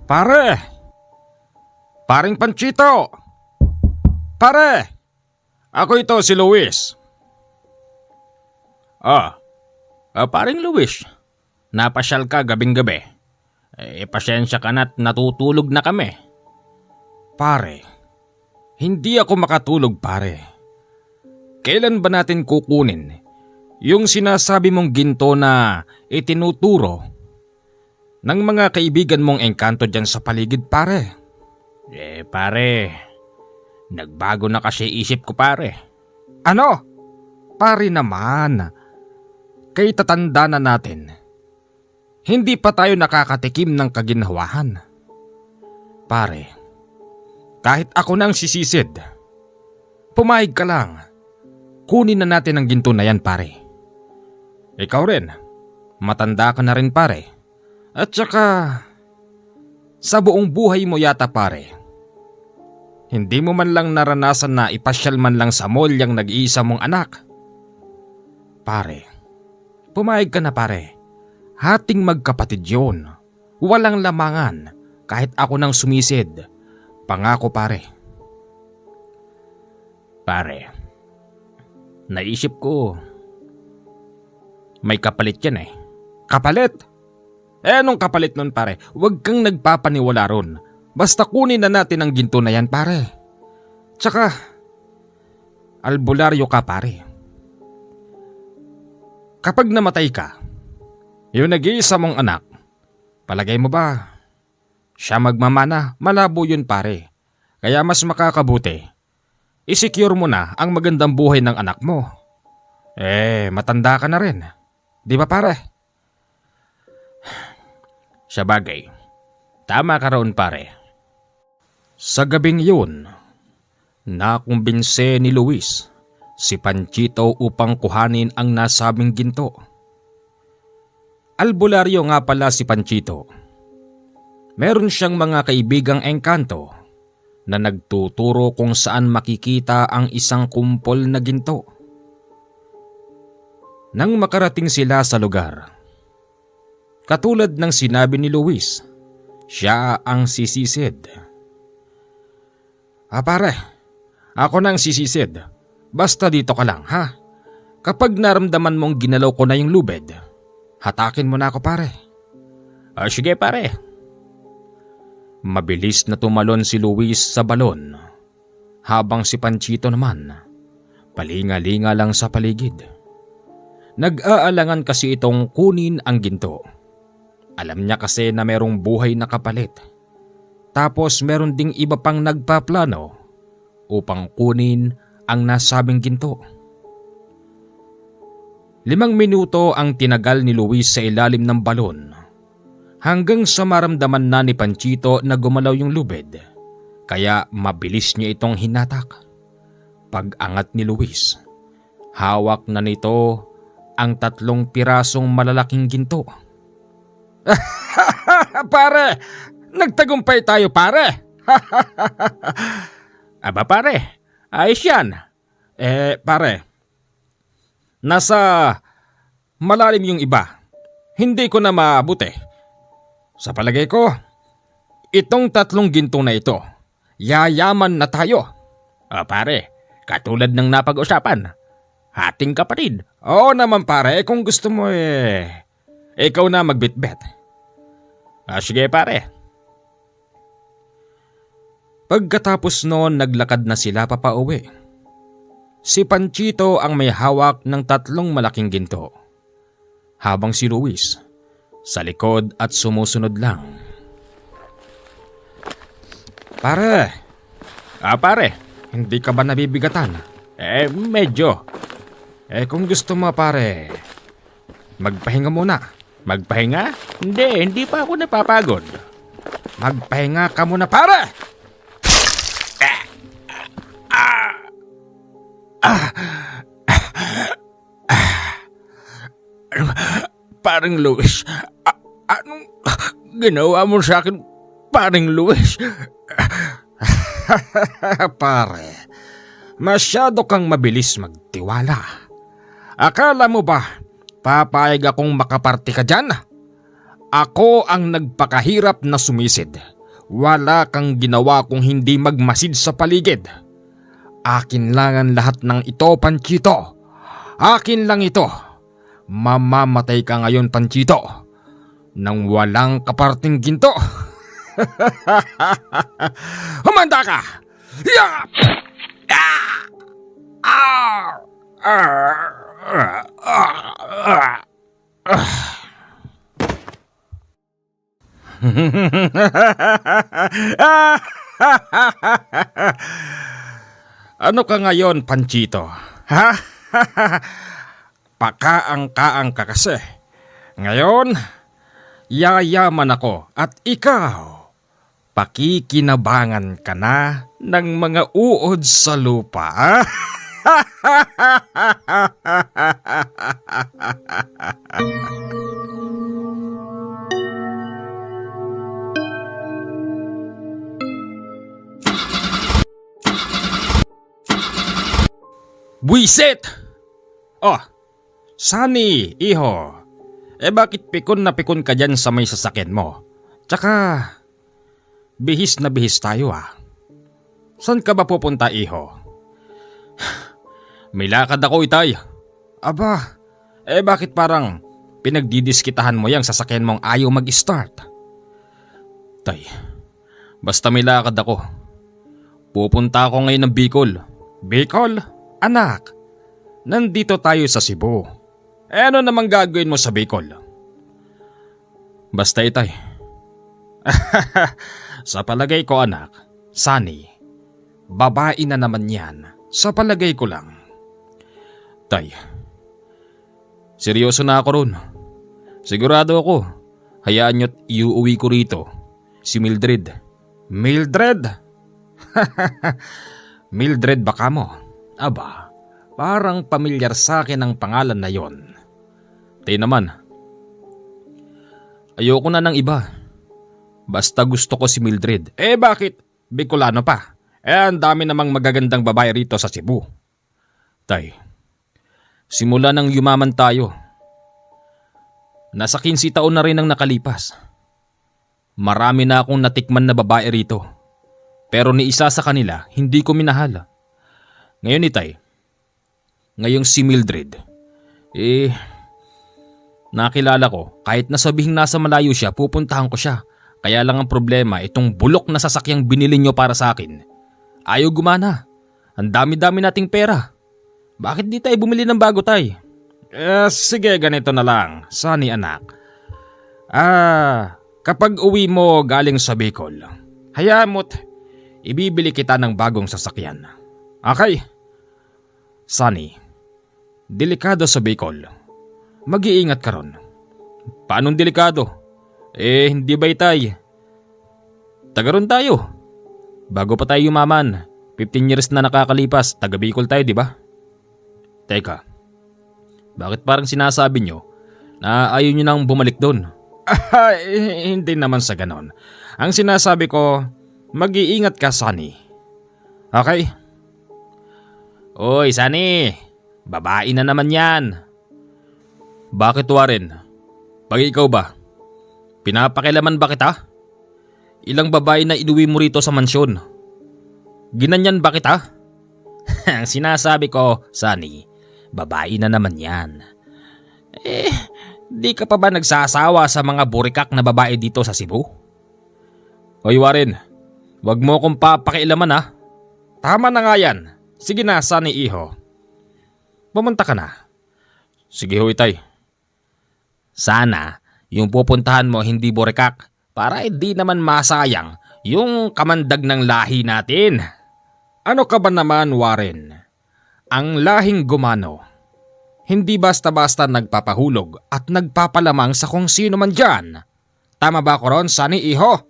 Pare! Paring Panchito! Pare! Ako ito si Luis. Paring Luis. Napasyal ka gabing-gabi. Pasensya ka na't natutulog na kami. Pare, hindi ako makatulog pare. Kailan ba natin kukunin yung sinasabi mong ginto na itinuturo ng mga kaibigan mong engkanto dyan sa paligid pare? Pare, nagbago na kasi isip ko pare. Ano? Pare naman, kay tatanda na natin. Hindi pa tayo nakakatikim ng kaginhawahan. Pare, kahit ako nang sisisid, pumayag ka lang. Kunin na natin ang ginto na yan pare. Ikaw rin, matanda ka na rin pare. At saka, sa buong buhay mo yata pare, hindi mo man lang naranasan na ipasyal man lang sa mall yung nag-iisa mong anak. Pare, pumayag ka na pare. Hating magkapatid yun. Walang lamangan kahit ako nang sumisid. Pangako pare. Pare, naisip ko, may kapalit yan eh. Kapalit? Anong kapalit nun pare? Huwag kang nagpapaniwala ron. Basta kunin na natin ang ginto na yan pare. Tsaka, albularyo ka pare. Kapag namatay ka, yung nag-iisa mong anak, palagay mo ba, siya magmamana? Malabo yun pare. Kaya mas makakabuti, isecure mo na ang magandang buhay ng anak mo. Matanda ka na rin. Di ba pare? Sa bagay, tama ka roon pare. Sa gabing yun, nakumbinse ni Luis si Panchito upang kuhanin ang nasabing ginto. Albularyo nga pala si Panchito. Meron siyang mga kaibigang engkanto na nagtuturo kung saan makikita ang isang kumpol na ginto. Nang makarating sila sa lugar, katulad ng sinabi ni Luis, siya ang sisisid. Pare, ako nang sisisid. Basta dito ka lang ha. Kapag naramdaman mong ginalaw ko na yung lubid, hatakin mo na ako pare. Sige pare. Mabilis na tumalon si Luis sa balon, habang si Panchito naman, palinga-linga lang sa paligid. Nag-aalangan kasi itong kunin ang ginto. Alam niya kasi na merong buhay na kapalit. Tapos meron ding iba pang nagpaplano upang kunin ang nasabing ginto. 5 minuto ang tinagal ni Luis sa ilalim ng balon hanggang sa maramdaman na ni Panchito na gumalaw yung lubid, kaya mabilis niya itong hinatak. Pag-angat ni Luis, hawak na nito ang 3 pirasong malalaking ginto. Pare, nagtagumpay tayo pare. Aba pare, ayos yan. Pare, nasa malalim yung iba. Hindi ko na maabuti. Sa palagay ko, itong 3 ginto na ito, yayaman na tayo. Pare, katulad ng napag-usapan, hating kapatid. Oo naman pare, kung gusto mo ikaw na magbitbit. Sige pare. Pagkatapos noon, naglakad na sila papauwi. Si Panchito ang may hawak ng 3 malaking ginto, habang si Luis sa likod at sumusunod lang. Pare, pare, hindi ka ba nabibigatan? Medyo. Kung gusto mo pare, magpahinga muna. Magpahinga? Hindi pa ako napapagod. Magpahinga ka muna pare! Paring Luis, anong ginawa mo sa akin, paring Luis? Pare, masyado kang mabilis magtiwala. Akala mo ba papayag akong makaparti ka dyan? Ako ang nagpakahirap na sumisid Wala kang ginawa kung hindi magmasid sa paligid. Akin lang ang lahat ng ito, Panchito. Akin lang ito. Mamamatay ka ngayon, Panchito, nang walang kaparting ginto. Humanda ka! Yeah! Ano ka ngayon, Panchito? Ha? Pakaang-kaang ka kasi. Ngayon, yayaman ako at ikaw, pakikinabangan ka na ng mga uod sa lupa. Buisit! Oh, Sunny, iho. Bakit pikon na pikon ka dyan sa may sasakyan mo? Tsaka, bihis na bihis tayo Saan ka ba pupunta, iho? May lakad ako, itay. Aba, bakit parang pinagdidiskitahan mo yang sasakyan mong ayaw mag-start? Tay, basta may lakad ako. Pupunta ako ngayon ng Bicol. Bicol? Anak, nandito tayo sa Cebu. Ano namang gagawin mo sa Bicol? Basta itay. Sa palagay ko, anak, Sunny, babae na naman yan. Sa palagay ko lang. Tay, seryoso na ako ron. Sigurado ako, hayaan nyo't iuwi ko rito si Mildred. Mildred? Mildred baka mo? Aba, parang pamilyar sa akin ang pangalan na yon. Tay naman, ayoko na ng iba. Basta gusto ko si Mildred. Bakit? Bicolano pa. Ang dami namang magagandang babae rito sa Cebu. Tay, simula nang yumaman tayo, nasa 15 taon na rin ang nakalipas. Marami na akong natikman na babae rito. Pero ni isa sa kanila, hindi ko minahal. Ngayon itay, ngayong si Mildred, nakilala ko, kahit na sabihing nasa malayo siya, pupuntahan ko siya. Kaya lang ang problema, itong bulok na sasakyang binili nyo para sa akin, ayaw gumana. Ang dami-dami nating pera. Bakit di tayo bumili ng bago, tay? Sige, ganito na lang, Sunny anak. Kapag uwi mo galing sa Bicol, hayaan mo't ibibili kita ng bagong sasakyan. Okay? Sunny, delikado sa Bicol. Mag-iingat ka ron. Paanong delikado? Hindi ba itay? Taga ron tayo. Bago pa tayo yumaman, 15 years na nakakalipas, taga Bicol tayo, di ba? Teka, bakit parang sinasabi nyo na ayaw nyo nang bumalik doon? Hindi naman sa ganon. Ang sinasabi ko, mag-iingat ka, Sunny. Okay? Oy, Sunny, babae na naman yan. Bakit, Warren? Pag ikaw ba, pinapakilaman ba kita? Ilang babae na inuwi mo rito sa mansyon? Ginanyan ba kita? Ang sinasabi ko, Sunny, babae na naman yan. Di ka pa ba nagsasawa sa mga burikak na babae dito sa Cebu? Hoy Warren, wag mo akong papakialaman Tama na nga yan. Sige na, Sunny iho. Pumunta ka na. Sige ho, itay. Sana yung pupuntahan mo hindi burikak para hindi naman masayang yung kamandag ng lahi natin. Ano ka ba naman, Warren? Ang lahing Gumano, hindi basta-basta nagpapahulog at nagpapalamang sa kung sino man dyan. Tama ba ako ron, Sunny iho?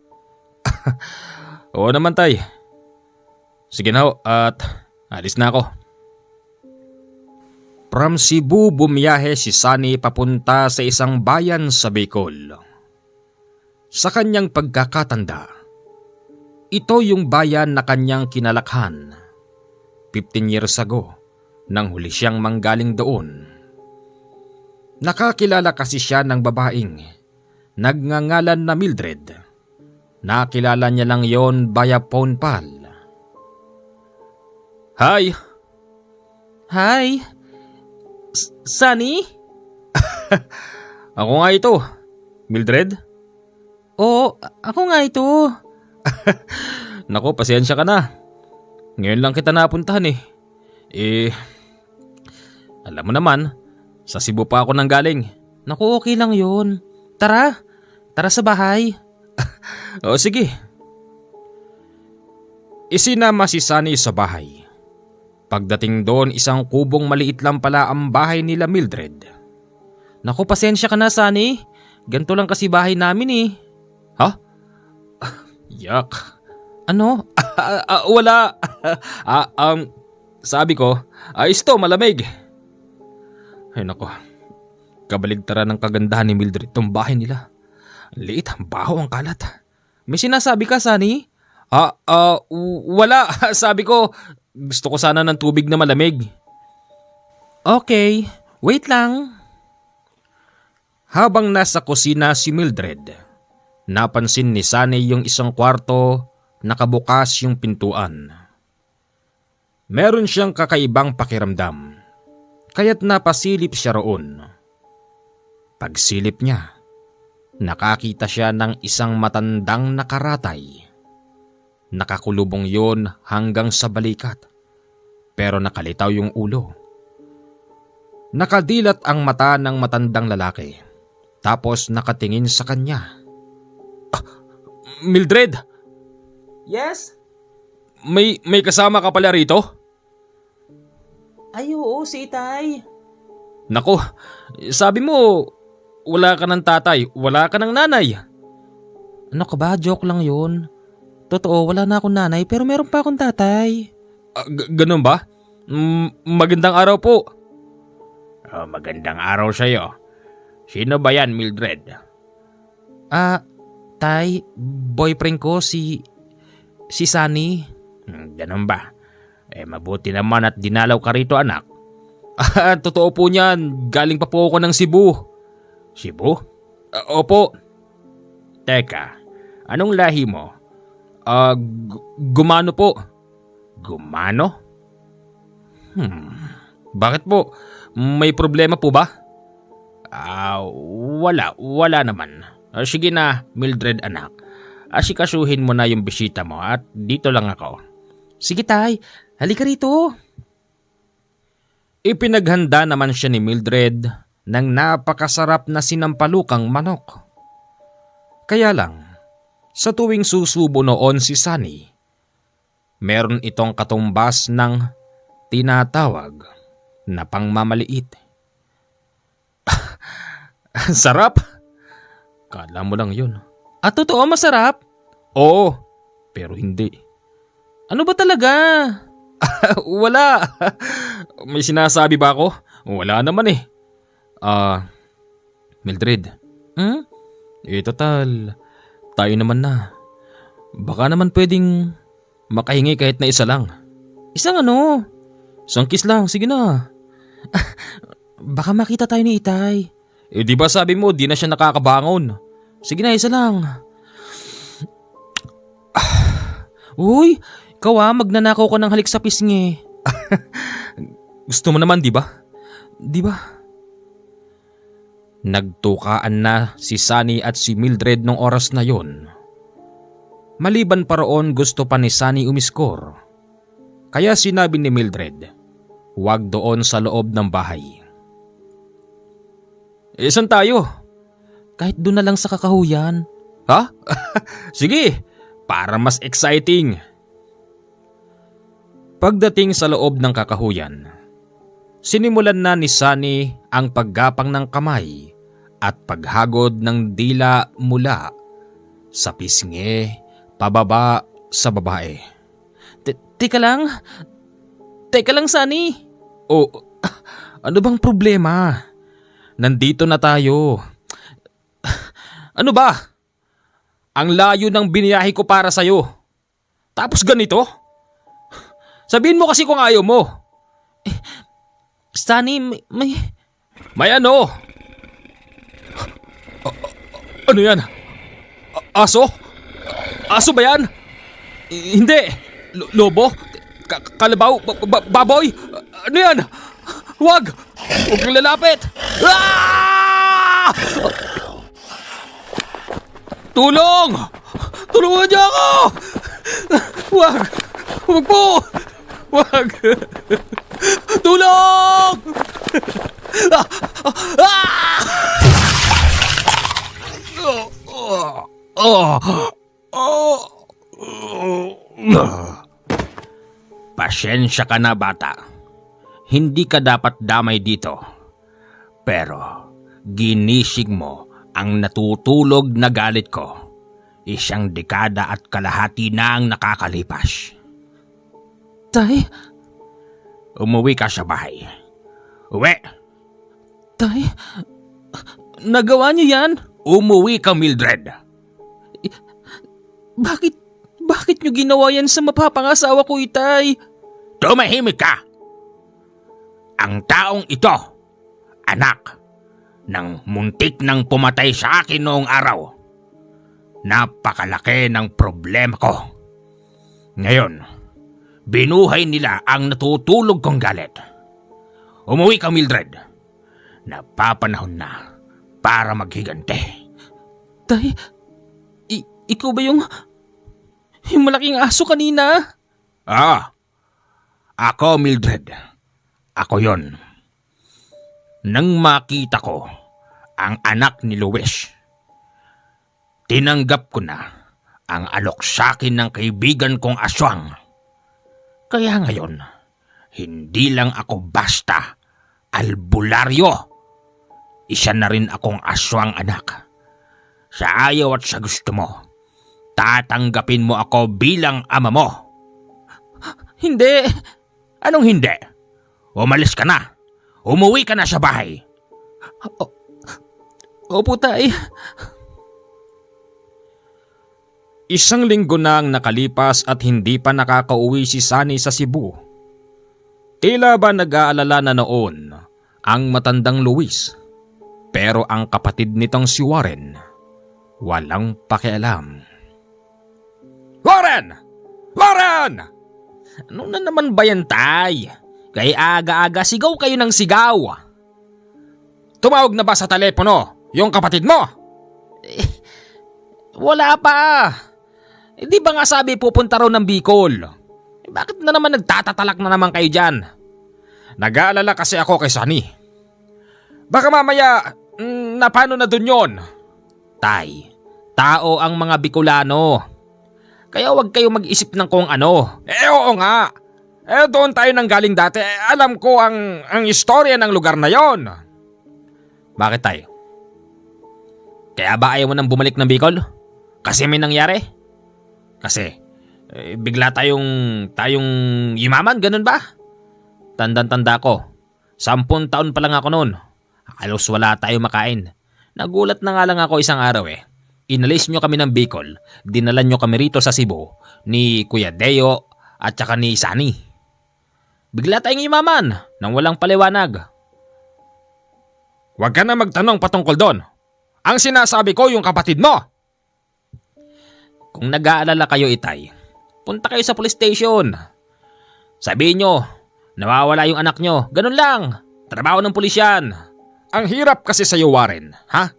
Oo naman, tay. Sige na ho, at alis na ako. From Cebu bumiyahe si Sunny papunta sa isang bayan sa Bicol. Sa kanyang pagkakatanda, ito yung bayan na kanyang kinalakhan 15 years ago nang huli siyang manggaling doon. Nakakilala kasi siya ng babaeng nagngangalan na Mildred Nakilala niya lang yon via phone call. Hi! Hi! Sunny? Ako nga ito. Mildred? Oo, ako nga ito. Naku, pasensya ka na. Ngayon lang kita napuntahan eh. Alam mo naman, sa Cebu pa ako nanggaling. Naku, okay lang yun. Tara sa bahay. O sige. Isinama si Sunny sa bahay. Pagdating doon, isang kubong maliit lang pala ang bahay nila Mildred. Naku, pasensya ka na, Sunny. Ganito lang kasi bahay namin eh. Ha? Yak. Ano? Wala. Sabi ko, ayos to, malamig. Ay nako, kabaligtaran ng kagandahan ni Mildred tong bahay nila. Ang liit, ang baho, ang kalat. May sinasabi ka, Sunny? Wala. Sabi ko, gusto ko sana ng tubig na malamig. Okay, wait lang. Habang nasa kusina si Mildred, napansin ni Sunny yung isang kwarto, nakabukas yung pintuan. Meron siyang kakaibang pakiramdam, kaya't napasilip siya roon. Pagsilip niya, nakakita siya ng isang matandang nakaratay. Nakakulubong yon hanggang sa balikat, pero nakalitaw yung ulo. Nakadilat ang mata ng matandang lalaki, tapos nakatingin sa kanya. Mildred! Yes? May kasama ka pala rito? Ay, oo, si Itay. Naku, sabi mo, wala ka ng tatay, wala ka ng nanay. Ano ka ba? Joke lang yun. Totoo, wala na akong nanay pero meron pa akong tatay. Ganun ba? Magandang araw po. Magandang araw sa'yo. Sino ba yan, Mildred? Tay, boyfriend ko si Sunny. Ganun ba? Mabuti naman at dinalaw ka rito, anak. Totoo po niyan, galing pa po ako ng Cebu. Cebu? Opo. Teka, anong lahi mo? Gumano po. Gumano? Bakit po? May problema po ba? Wala naman. Sige na, Mildred anak. Asikasuhin mo na yung bisita mo at dito lang ako. Sige tay, halika rito. Ipinaghanda naman siya ni Mildred ng napakasarap na sinampalukang manok. Kaya lang, sa tuwing susubo noon si Sunny, meron itong katumbas ng tinatawag na pangmamaliit. Sarap! Kala mo lang yun. Totoo masarap? Oo, pero hindi. Ano ba talaga? Wala. May sinasabi ba ako? Wala naman eh. Mildred. Total, tayo naman na. Baka naman pwedeng makahingi kahit na isa lang. Isang ano? Isang kiss lang, sige na. Baka makita tayo ni Itay. Di ba sabi mo di na siya nakakabangon? Sige na, isa lang. Uy, ikaw magnanakaw ka ng halik sa pisngi. Gusto mo naman, di ba? Di ba? Nagtukaan na si Sunny at si Mildred nung oras na yon. Maliban pa roon, gusto pa ni Sunny umiskor. Kaya sinabi ni Mildred, huwag doon sa loob ng bahay. Saan tayo? Kahit doon na lang sa kakahuyan. Ha? Sige, para mas exciting. Pagdating sa loob ng kakahuyan, sinimulan na ni Sunny ang paggapang ng kamay at paghagod ng dila mula sa pisngi pababa sa babae. Teka lang, Sunny. Ano bang problema? Nandito na tayo. Ano ba? Ang layo ng biniyahe ko para sa'yo. Tapos ganito? Sabihin mo kasi kung ayaw mo. Sunny, May ano? Ano yan? Aso? Aso ba yan? Hindi. Lobo? Kalabaw? Baboy? Ano yan? Huwag kang lalapit. Ah! Tulong! Tulungan niyo ako! Huwag po! Huwag! Tulong! Pasensya ka na, bata. Hindi ka dapat damay dito. Pero ginising mo ang natutulog na galit ko. 1 dekada at kalahati na ang nakakalipas. Tay? Umuwi ka sa bahay. Uwi! Tay? Nagawa niyo yan? Umuwi ka, Mildred. Bakit niyo ginawa yan sa mapapangasawa ko, Itay? Tumahimik ka! Ang taong ito, anak ng muntik nang pumatay sa akin noong araw. Napakalaki ng problema ko. Ngayon, binuhay nila ang natutulog kong galit. Umuwi ka, Mildred. Napapanahon na para maghigante. Tay, ikaw ba yung malaking aso kanina? Ako, Mildred. Ako yon. Nang makita ko ang anak ni Luis, tinanggap ko na ang alok sa akin ng kaibigan kong aswang. Kaya ngayon, hindi lang ako basta albularyo. Isa na rin akong aswang anak. Sa ayaw at sa gusto mo, tatanggapin mo ako bilang ama mo. Hindi. Anong hindi? Umalis ka na. Umuwi ka na sa bahay. Opo, Tay. 1 linggo na ang nakalipas at hindi pa nakakauwi si Sunny sa Cebu. Tila ba nag-aalala na noon ang matandang Luis. Pero ang kapatid nitong si Warren, walang pakialam. Warren! Warren! Ano na naman ba yan, Tay? Kay aga-aga sigaw kayo ng sigaw. Tumawag na ba sa telepono yung kapatid mo? Wala pa. Di ba nga sabi pupunta raw ng Bicol? Bakit na naman nagtatatalak na naman kayo dyan? Nag-aalala kasi ako kay Sunny. Baka mamaya, napano na dun yon? Tay, tao ang mga Bicolano. Kaya huwag kayo mag-isip ng kung ano. Oo nga. Doon tayo nang galing dati. Alam ko ang istorya ng lugar na yon. Bakit, Tay? Kaya ba ayaw mo nang bumalik ng Bicol? Kasi may nangyari? Kasi bigla tayong yumaman, ganun ba? Tandang-tanda ko. 10 taon pa lang ako noon. Halos wala tayong makain. Nagulat na nga lang ako isang araw Inalis nyo kami ng Bicol. Dinala nyo kami rito sa Cebu ni Kuya Deo at saka ni Sunny. Bigla tayong yumaman nang walang paliwanag. Huwag ka na magtanong patungkol doon. Ang sinasabi ko yung kapatid mo. Kung nag-aalala kayo, Itay, punta kayo sa police station. Sabihin nyo, nawawala yung anak nyo. Ganun lang. Trabaho ng pulis yan. Ang hirap kasi sa'yo, Warren, ha?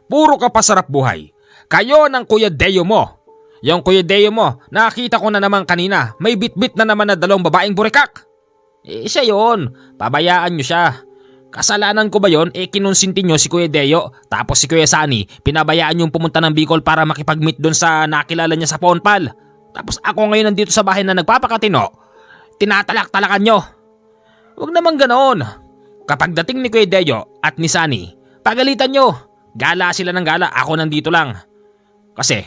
Puro ka pasarap buhay. Kayo ng Kuya Deo mo. Yung Kuya Deo mo, nakita ko na naman kanina, may bitbit na naman na 2 babaeng burikak. Siya yun. Pabayaan nyo siya. Kasalanan ko ba yun? Kinonsinti nyo si Kuya Deo, tapos si Kuya Sunny, pinabayaan yung pumunta ng Bicol para makipag-meet doon sa nakilala niya sa Ponpal. Tapos ako ngayon nandito sa bahay na nagpapakatino, tinatalak-talakan nyo. Huwag naman ganoon. Kapag dating ni Kuya Deo at ni Sunny, pagalitan nyo. Gala sila ng gala, ako nandito lang. Kasi,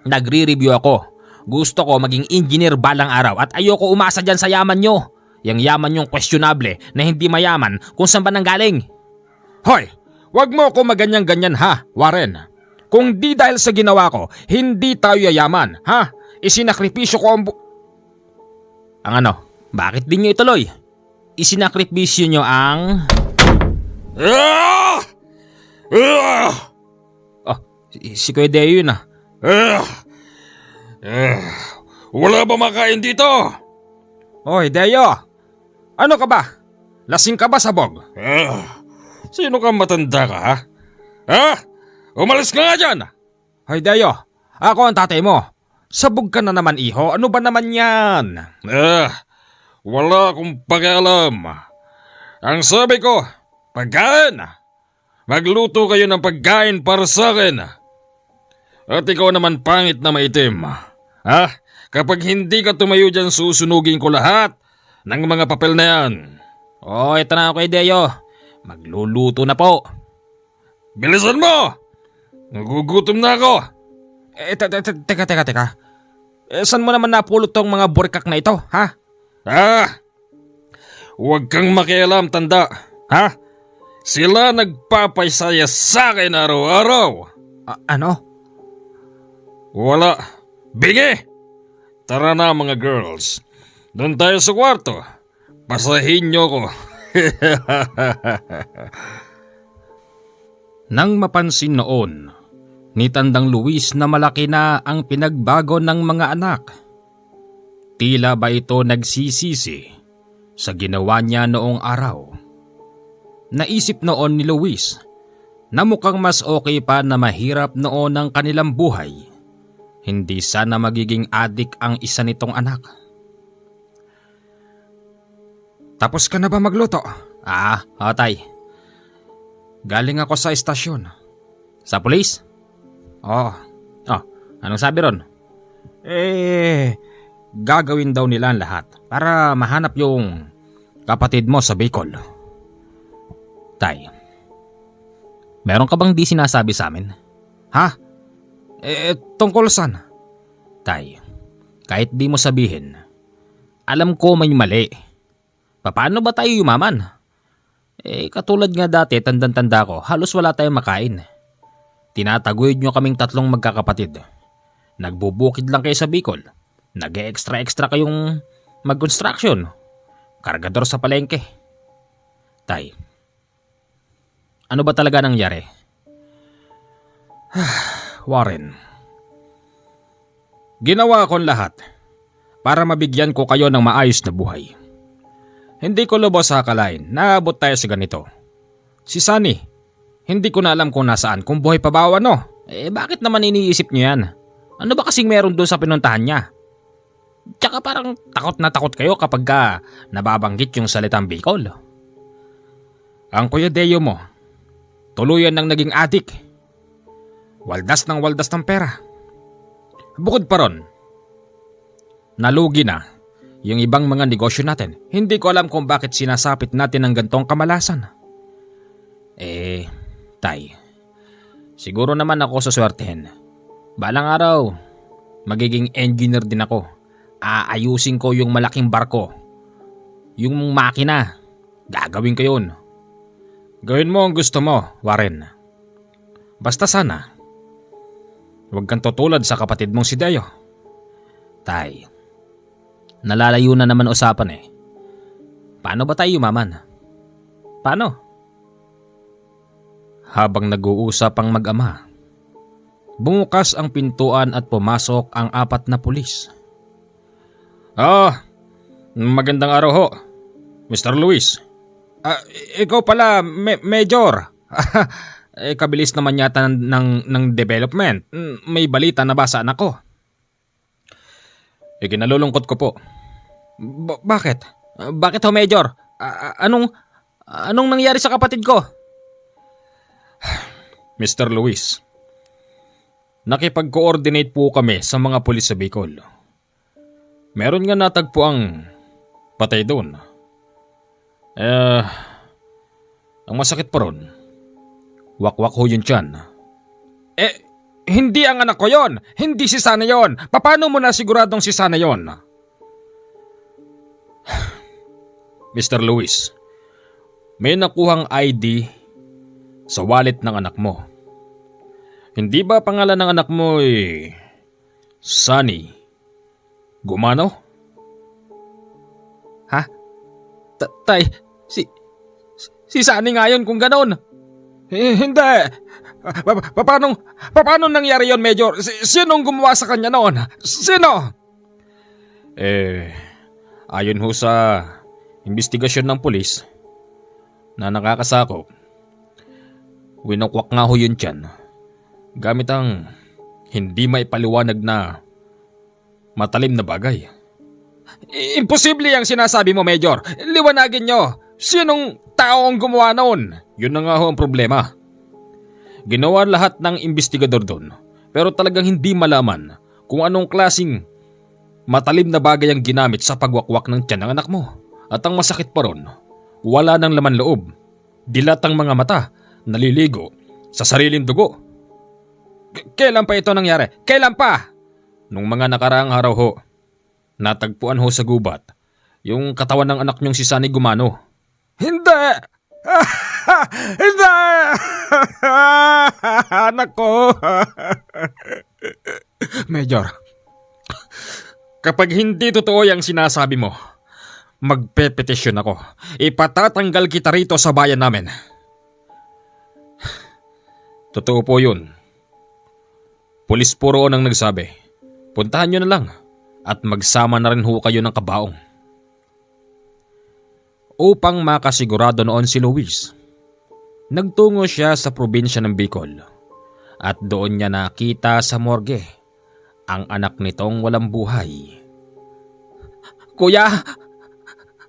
nagre-review ako. Gusto ko maging engineer balang araw at ayoko umasa dyan sa yaman nyo. Yang yaman yung questionable na hindi mayaman kung saan ba nanggaling. Hoy, wag mo ako maganyan-ganyan ha, Warren. Kung di dahil sa ginawa ko, hindi tayo yayaman, ha? Isinakripisyo ko ang Ang ano? Bakit din nyo ituloy? Isinakripisyo nyo ang... Oh, si Kuya Deo yun . Wala ba makain dito? Hoy, Deo! Ano ka ba? Lasing ka ba, sabog? Sino ka matanda ka, ha? Ha? Umalis ka nga dyan! Hoy, Deo! Ako ang tatay mo. Sabog ka na naman, iho. Ano ba naman yan? Wala akong pakialam. Ang sabi ko, pagkain! Magluto kayo ng pagkain para sa akin. At ikaw naman pangit na maitim. Ha? Kapag hindi ka tumayo dyan, susunugin ko lahat ng mga papel na yan. Ito na ako, Deo. Magluluto na po. Bilisan mo! Nagugutom na ako. Teka. Saan mo naman napulot tong mga burkak na ito, ha? Huwag kang makialam, tanda. Ha? Sila nagpapasaya sa akin araw-araw. Ano? Wala. Bingi! Tara na mga girls. Doon tayo sa kwarto. Pasahin niyo ko. Nang mapansin noon ni Tandang Luis na malaki na ang pinagbago ng mga anak, tila ba ito nagsisisi sa ginawa niya noong araw. Naisip noon ni Luis na mukhang mas okay pa na mahirap noon ang kanilang buhay. Hindi sana magiging adik ang isa nitong anak. Tapos ka na ba magluto? Tay. Galing ako sa estasyon. Sa pulis? Anong sabi ron? Gagawin daw nila ang lahat para mahanap yung kapatid mo sa Bicol. Tay, meron ka bang di sinasabi sa amin? Ha? Tungkol saan? Tay, kahit di mo sabihin, alam ko may mali. Paano ba tayo yumaman? Katulad nga dati, tandang-tanda ko, halos wala tayong makain. Tinataguyod nyo kaming tatlong magkakapatid. Nagbubukid lang kayo sa Bicol. Nag-extra kayong mag-construction. Kargador sa palengke. Tay, ano ba talaga nangyari? Warren, ginawa ko lahat para mabigyan ko kayo ng maayos na buhay. Hindi ko lubos akalain na abot tayo sa ganito. Si Sunny, hindi ko na alam kung nasaan, kung buhay pa ba o ano. Bakit naman iniisip niyo yan? Ano ba kasing meron doon sa pinuntahan niya? Tsaka parang takot na takot kayo kapag nababanggit yung salitang Bicol. Ang Kuya Deo mo, tuluyan ng naging adik. Waldas ng pera. Bukod pa ron, nalugi na yung ibang mga negosyo natin. Hindi ko alam kung bakit sinasapit natin ang gantong kamalasan. Tay, siguro naman ako suswertehin. Balang araw, magiging engineer din ako. Aayusin ko yung malaking barko. Yung makina, gagawin ko yun. Gawin mo ang gusto mo, Warren. Basta sana, huwag kang tutulad sa kapatid mong si Deo. Tay, nalalayo na naman usapan Paano ba tayo yumaman? Paano? Habang nag-uusap ang mag-ama, bumukas ang pintuan at pumasok ang 4 na pulis. Magandang araw ho, Mr. Luis. Ikaw pala, Major. Kabilis naman yata ng development. May balita na ba sa anak ko? Kinalulungkot ko po. Bakit? Bakit ho, Major? Anong nangyari sa kapatid ko? Mr. Luis, nakipag-coordinate po kami sa mga pulis sa Bicol. Meron nga natagpo ang patay doon. Ang masakit pa ron, wakwak ho yun tiyan. Hindi ang anak ko yon. Hindi si Sana yon. Paano mo na siguradong si Sana yon? Mr. Luis, may nakuhang ID sa wallet ng anak mo. Hindi ba pangalan ng anak mo Sunny Gumano? Ha? Tay, si Sunny nga yun kung ganon. Hindi. Paano nangyari yon, Major? Sinong gumawa sa kanya noon? Sino? Ayon ho sa investigasyon ng pulis na nakakasakop, winakwak nga ho yun tiyan gamit ang hindi maipaliwanag na matalim na bagay. Imposible ang sinasabi mo, Major. Liwanagin nyo. Sinong tao ang gumawa noon? Yun na nga ho ang problema. Ginawa lahat ng investigador doon, pero talagang hindi malaman kung anong klasing matalim na bagay ang ginamit sa pagwakwak ng tiyan ng anak mo. At ang masakit pa ron, wala nang laman loob. Dilat ang mga mata, naliligo sa sariling dugo. Kailan pa ito nangyari? Kailan pa? Nung mga nakaraang araw ho, natagpuan ho sa gubat yung katawan ng anak niyong si Sunny Gumano. Hindi! Hindi! Anak ko! Major, kapag hindi totoo yung sinasabi mo, magpepetisyon ako. Ipatatanggal kita rito sa bayan namin. Totoo po yun. Pulis po roon ang nagsabi. Puntahan nyo na lang at magsama na rin ho kayo ng kabaong. Upang makasigurado noon si Luis, nagtungo siya sa probinsya ng Bicol at doon niya nakita sa morgue ang anak nitong walang buhay. Kuya!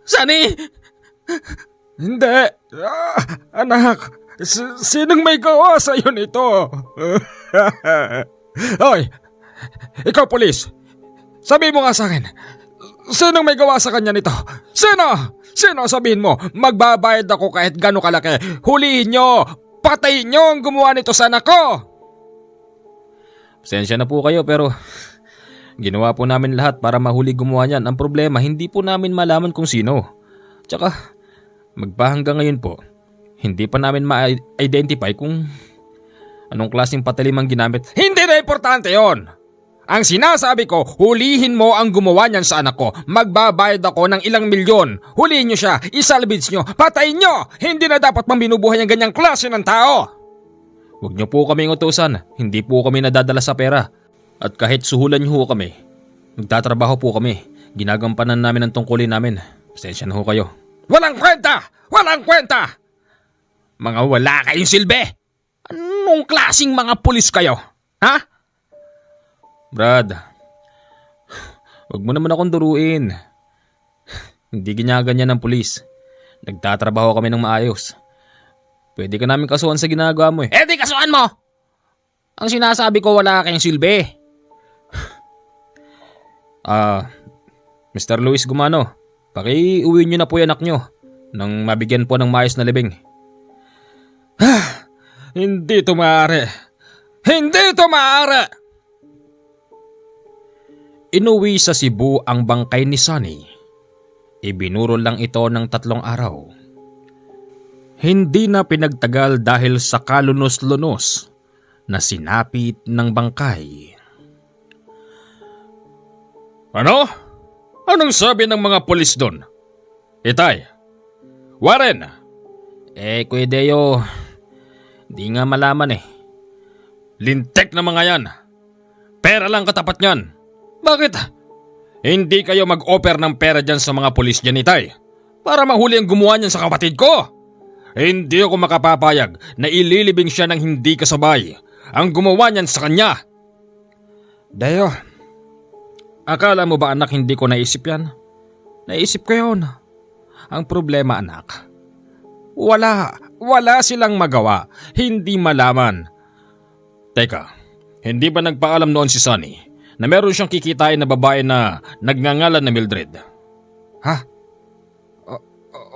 Sunny! Hindi! Anak! Sinong may gawa sa'yo nito? Hoy! Ikaw, pulis! Sabihin mo nga sa akin, sinong may gawa sa kanya nito? Sino? Sino, sabihin mo? Magbabayad ako kahit gano'ng kalaki. Hulihin nyo! Patayin nyo ang gumawa nito sa anak ko! Pasensya na po kayo pero ginawa po namin lahat para mahuli gumawa niyan. Ang problema, hindi po namin malaman kung sino. Tsaka, magpahanggang ngayon po, hindi pa namin ma-identify kung anong klaseng patalim ang ginamit. Hindi na importante yon. Ang sinasabi ko, hulihin mo ang gumawa niyan sa anak ko. Magbabayad ako ng ilang milyon. Hulihin nyo siya, isalvage nyo, patayin nyo. Hindi na dapat pang binubuhay ang ganyang klase ng tao. Huwag nyo po kaming utusan. Hindi po kami nadadala sa pera. At kahit suhulan nyo ho kami, nagtatrabaho po kami. Ginagampanan namin ang tungkulin namin. Pasensya na ho kayo. Walang kwenta! Walang kwenta! Mga wala kayong silbi! Anong klaseng mga pulis kayo? Ha? Brad, wag mo naman akong duruin. Hindi ginaganyan ng pulis. Nagtatrabaho kami ng maayos. Pwede ka namin kasuhan sa ginagawa mo eh. Eh di kasuhan mo! Ang sinasabi ko wala kayong silbi. Mr. Luis Gumano, paki-uwi nyo na po yung anak nyo nang mabigyan po ng maayos na libing. Hindi ito maaari. Hindi ito maaari! Inuwi sa Cebu ang bangkay ni Sunny. Ibinurol lang ito ng 3 araw. Hindi na pinagtagal dahil sa kalunos-lunos na sinapit ng bangkay. Ano? Anong sabi ng mga pulis doon? Itay! Warren! Kuya Deo, di nga malaman eh. Lintek na mga yan. Pera lang katapat niyan. Bakit? Hindi kayo mag-offer ng pera dyan sa mga pulis dyan, Itay, para mahuli ang gumawa niyan sa kapatid ko? Hindi ako makapapayag na ililibing siya ng hindi kasabay ang gumawa niyan sa kanya. Deo, akala mo ba anak hindi ko naisip yan? Naisip ko yun. Ang problema anak, wala silang magawa, hindi malaman. Teka, hindi ba nagpaalam noon si Sunny na meron siyang kikitain na babae na nagngangalan na Mildred? Ha?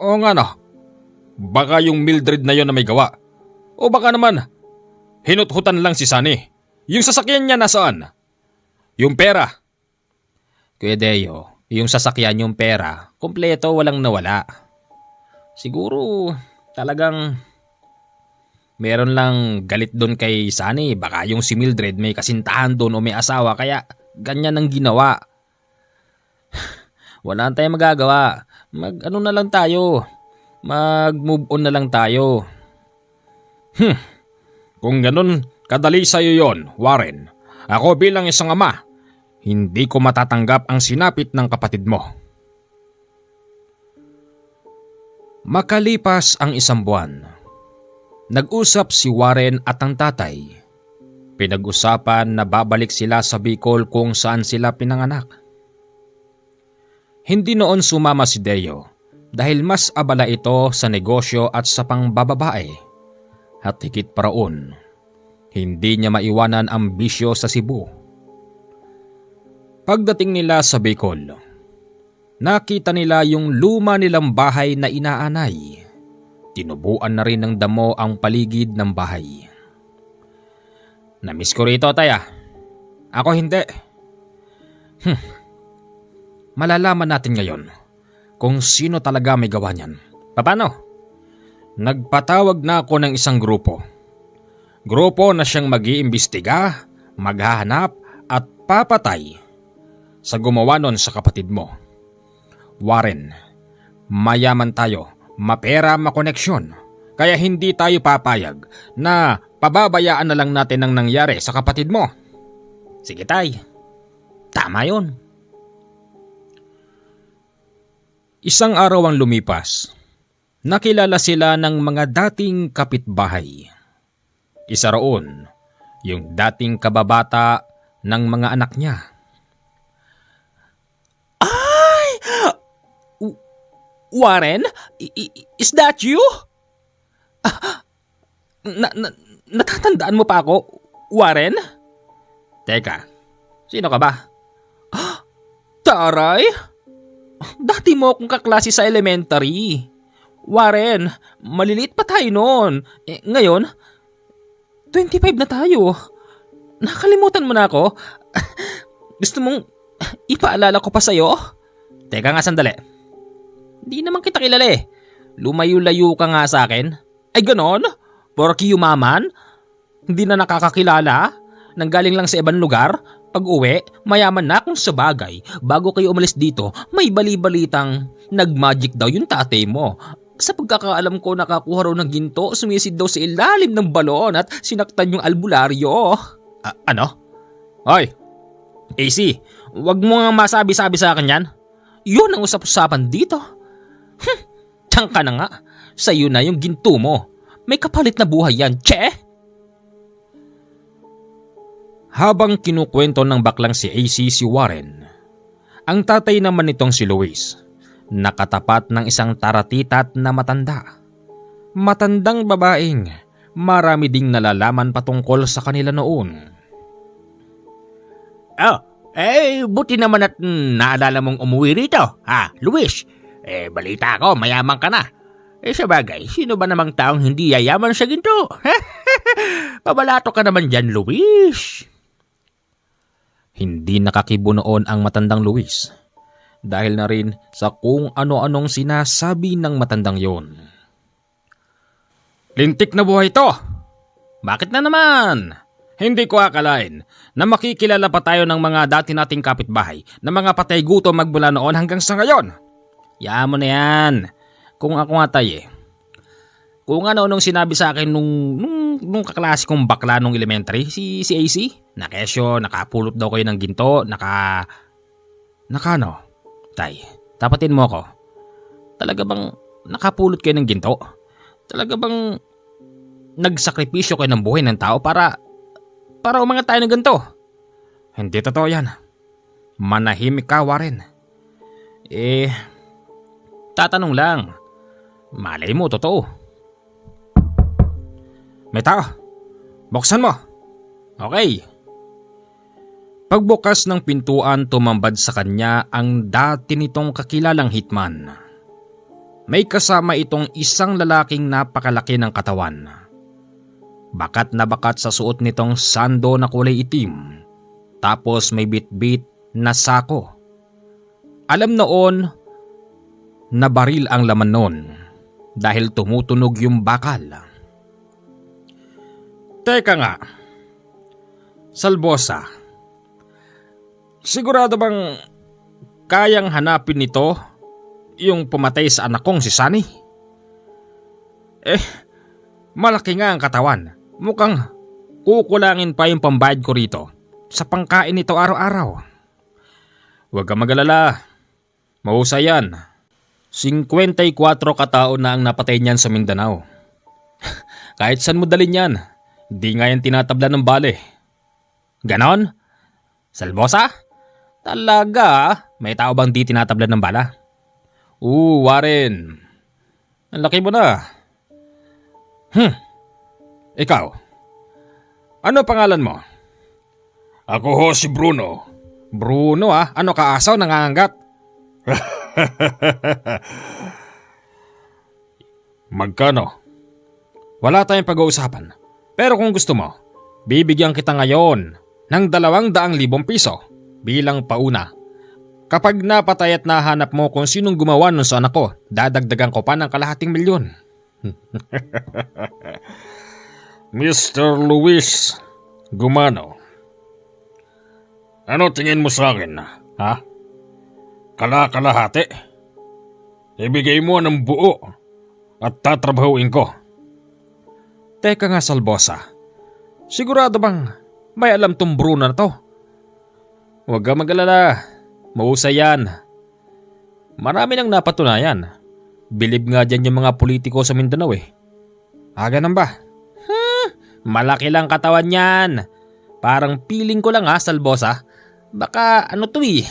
Oo nga no. Baka yung Mildred na yon na may gawa. O baka naman, hinuthutan lang si Sunny. Yung sasakyan niya nasaan? Yung pera? Kuya Deo, yung sasakyan, yung pera, kompleto, walang nawala. Siguro talagang meron lang galit doon kay Sunny. Baka yung si Mildred may kasintahan doon o may asawa kaya ganyan ang ginawa. Wala tayong magagawa. Mag-ano na lang tayo. Mag-move on na lang tayo. Kung ganun, kadali sa'yo yon, Warren. Ako bilang isang ama, hindi ko matatanggap ang sinapit ng kapatid mo. Makalipas ang isang buwan, nag-usap si Warren at ang tatay. Pinag-usapan na babalik sila sa Bicol kung saan sila pinanganak. Hindi noon sumama si Deo dahil mas abala ito sa negosyo at sa pangbababae. At higit pa roon, hindi niya maiwanan ang bisyo sa Cebu. Pagdating nila sa Bicol, nakita nila yung luma nilang bahay na inaanay. Tinubuan na rin ng damo ang paligid ng bahay. Namiss ko rito, taya. Ako hindi. Malalaman natin ngayon kung sino talaga may gawa niyan. Paano? Nagpatawag na ako ng isang grupo. Grupo na siyang mag-iimbestiga, maghahanap at papatay sa gumawa nun sa kapatid mo. Warren, mayaman tayo, mapera, makoneksyon. Kaya hindi tayo papayag na pababayaan na lang natin ang nangyari sa kapatid mo. Sige tay, tama yun. Isang araw ang lumipas. Nakilala sila ng mga dating kapitbahay. Isa roon, yung dating kababata ng mga anak niya. Ay! Warren? Is that you? Natatandaan mo pa ako, Warren? Teka, sino ka ba? Taray? Dati mo akong kaklase sa elementary. Warren, maliliit pa tayo noon. Ngayon, 25 na tayo. Nakalimutan mo na ako? Gusto mong ipaalala ko pa sa'yo? Teka nga sandali. Di naman kita kilala eh. Lumayo-layo ka nga sa akin. Ay ganon? Porky yumaman? Hindi na nakakakilala? Nanggaling lang sa ibang lugar? Pag uwi, mayaman na kung sabagay. Bago kayo umalis dito, may bali-balitang nag-magic daw yung tatay mo. Sa pagkakaalam ko, nakakuha raw ng ginto, sumisid daw sa ilalim ng balon at sinaktan yung albularyo. Ano? Hoy, AC, wag mo nga masabi-sabi sa akin yan. Yun ang usap-usapan dito. Tiyan ka na nga, sa'yo na yung ginto mo. May kapalit na buhay yan, che? Habang kinukwento ng baklang si AC si Warren, ang tatay naman nitong si Luis, nakatapat ng isang taratitat na matanda. Matandang babaeng marami ding nalalaman patungkol sa kanila noon. Buti naman at naalala mong umuwi rito, Luis. Balita ko, mayaman ka na. Sa bagay, sino ba namang taong hindi yayaman sa ginto? Pabalato ka naman dyan, Luis. Hindi nakakibo noon ang matandang Luis dahil na rin sa kung ano-anong sinasabi ng matandang yon. Lintik na buhay to! Bakit na naman? Hindi ko akalain na makikilala pa tayo ng mga dati nating kapitbahay na mga patay gutom magmula noon hanggang sa ngayon. Yaan mo na yan. Kung ako nga tayo Kung ano-anong sinabi sa akin nung kaklase kong bakla nung elementary, si AC, na kesyo, nakapulot daw kayo ng ginto, ano? Tay, tapatin mo ako. Talaga bang nakapulot kayo ng ginto? Talaga bang nagsakripisyo kayo ng buhay ng tao para umangat tayo ng ganito? Hindi totoo yan. Manahimik ka, Warren. Tatanong lang. Malay mo, totoo. May tao. Buksan mo. Okay. Pagbukas ng pintuan, tumambad sa kanya ang dati nitong kakilalang hitman. May kasama itong isang lalaking napakalaki ng katawan. Bakat na bakat sa suot nitong sando na kulay itim. Tapos may bit-bit na sako. Alam noon na baril ang laman noon dahil tumutunog yung bakal. Teka nga, Salbosa, sigurado bang kayang hanapin nito yung pumatay sa anak kong si Sunny? Malaki nga ang katawan, Mukhang kukulangin pa yung pambayad ko rito sa pangkain nito araw-araw. Huwag ka magalala. Mahusay yan. 54 katao na ang napatay niyan sa Mindanao. Kahit saan mo dalhin yan, di nga yan tinatabla ng bale. Ganon? Salbosa? Talaga? May tao bang di tinatabla ng bala? Warren. Ang laki mo na. Ikaw, ano pangalan mo? Ako ho si Bruno. Bruno ah? Ano ka asaw nangangagat? Magkano? Wala tayong pag-uusapan. Pero kung gusto mo, bibigyan kita ngayon ng 200,000 piso bilang pauna. Kapag napatay at nahanap mo kung sinong gumawa nun sa anak ko, dadagdagan ko pa ng 250,000. Mr. Luis Gumano. Ano tingin mo sa akin? Ha? Kala-kalahati? Ibigay mo ng buo at tatrabahuin ko. Teka nga, Salbosa. Sigurado bang may alam tong Bruno na to? Huwag ka mag-alala. Mahusay yan. Marami nang napatunayan. Bilib nga dyan yung mga politiko sa Mindanao eh. Ganun ba? Malaki lang katawan yan. Parang feeling ko lang ha, Salbosa. Baka ano to eh.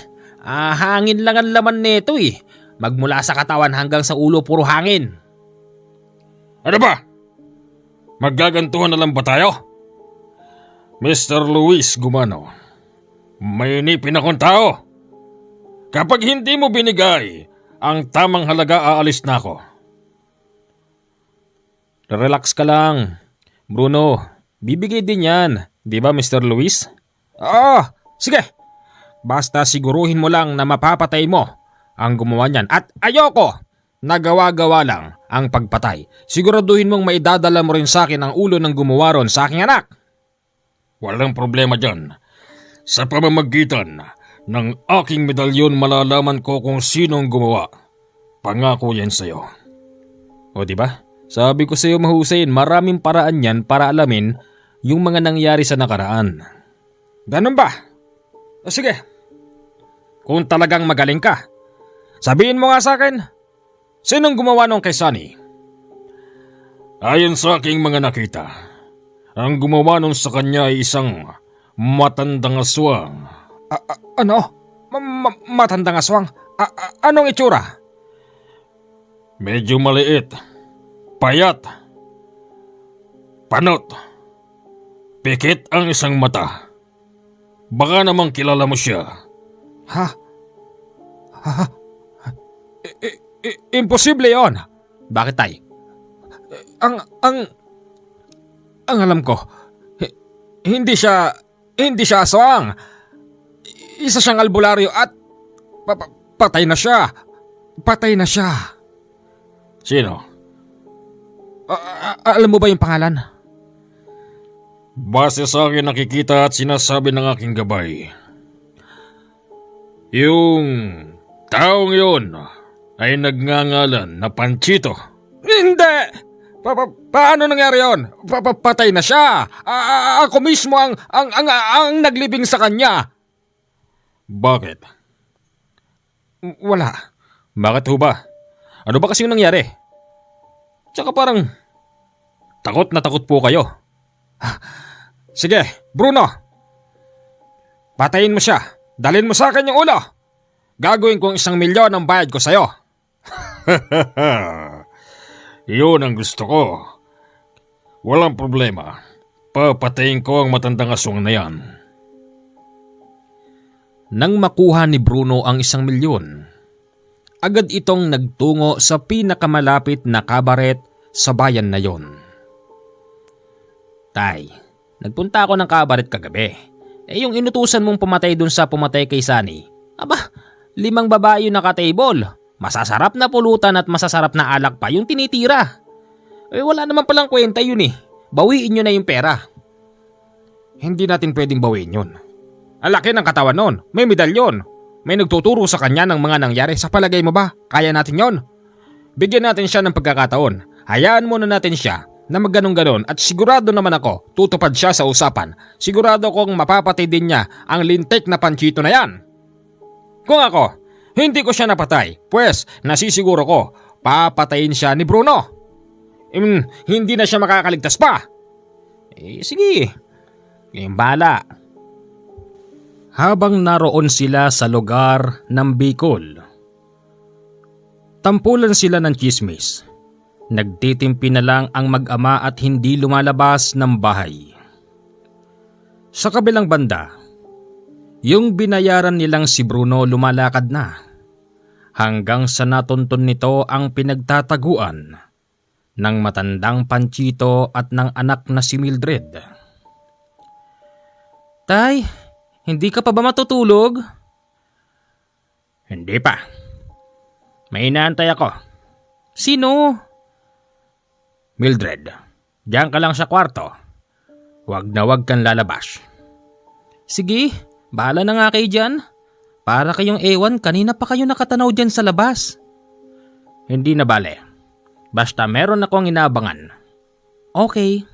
Hangin lang ang laman nito eh. Magmula sa katawan hanggang sa ulo puro hangin. Ano ba? Maggagantuhan na lang ba tayo? Mr. Luis Gumano, may inipin akong tao. Kapag hindi mo binigay ang tamang halaga, aalis na ako. Relax ka lang. Bruno, bibigay din yan. Di ba, Mr. Luis? Sige. Basta siguruhin mo lang na mapapatay mo ang gumawa niyan. At ayoko nagawa-gawa lang ang pagpatay. Siguraduhin mong maidadala mo rin sa akin ang ulo ng gumawa ron sa aking anak. Walang problema dyan. Sa pamamagitan ng aking medalyon, malalaman ko kung sinong gumawa. Pangako yan sa'yo. O diba? Sabi ko sa'yo, mahusay, maraming paraan yan para alamin yung mga nangyari sa nakaraan. Ganun ba? Sige. Kung talagang magaling ka, sabihin mo nga sa akin, sinong gumawa nung kay Sunny? Ayon sa aking mga nakita, ang gumawa nun sa kanya ay isang matandang aswang. Ano? Matandang aswang? Anong itsura? Medyo maliit, payat, panot, pikit ang isang mata. Baka namang kilala mo siya. Ha? Imposible yon. Bakit tay? Ang alam ko, hindi siya aswang. Isa siyang albularyo at patay na siya. Patay na siya. Sino? Alam mo ba yung pangalan? Base sa akin nakikita at sinasabi ng aking gabay, yung taong yun ay nagngangalan na Panchito. Hindi! Paano nangyari yun? Patay na siya. Ako mismo ang naglibing sa kanya. Bakit? Wala. Bakit ho ba? Ano ba kasi yung nangyari? Tsaka parang takot na takot po kayo. Sige, Bruno. Patayin mo siya. Dalhin mo sa akin yung ulo. Gagawin kong 1,000,000 ang bayad ko sa'yo. Yun ang gusto ko. Walang problema. Papatayin ko ang matandang aswang na yan. Nang makuha ni Bruno ang 1,000,000, agad itong nagtungo sa pinakamalapit na kabaret sa bayan na yon. Tay, nagpunta ako ng kabaret kagabi. Yung inutusan mong pumatay dun sa pumatay kay Sunny, 5 babae yung naka-table. Masasarap na pulutan at masasarap na alak pa yung tinitira. Wala naman palang kwenta yun eh. Bawiin nyo na yung pera. Hindi natin pwedeng bawiin yun. Ang laki ng katawan nun. May medalyon. May nagtuturo sa kanya ng mga nangyari. Sa palagay mo ba, kaya natin yon? Bigyan natin siya ng pagkakataon. Hayaan muna natin siya na magganon-ganon at sigurado naman ako tutupad siya sa usapan. Sigurado kong mapapatay din niya ang lintik na Panchito na yan. Kung ako, hindi ko siya napatay, pues nasisiguro ko papatayin siya ni Bruno. Hindi na siya makakaligtas pa. Sige, bala. Habang naroon sila sa lugar ng Bicol, tampulan sila ng tsismis. Nagtitimpi na lang ang mag-ama at hindi lumalabas ng bahay. Sa kabilang banda, yung binayaran nilang si Bruno lumalakad na hanggang sa natuntun nito ang pinagtataguan ng matandang Panchito at ng anak na si Mildred. Tay, hindi ka pa ba matutulog? Hindi pa. May inaantay ako. Sino? Mildred, diyan ka lang sa kwarto. Huwag na huwag kang lalabas. Sige, bahala na nga kayo dyan. Para kayong ewan, kanina pa kayo nakatanaw dyan sa labas. Hindi na bale. Basta meron akong inaabangan. Okay.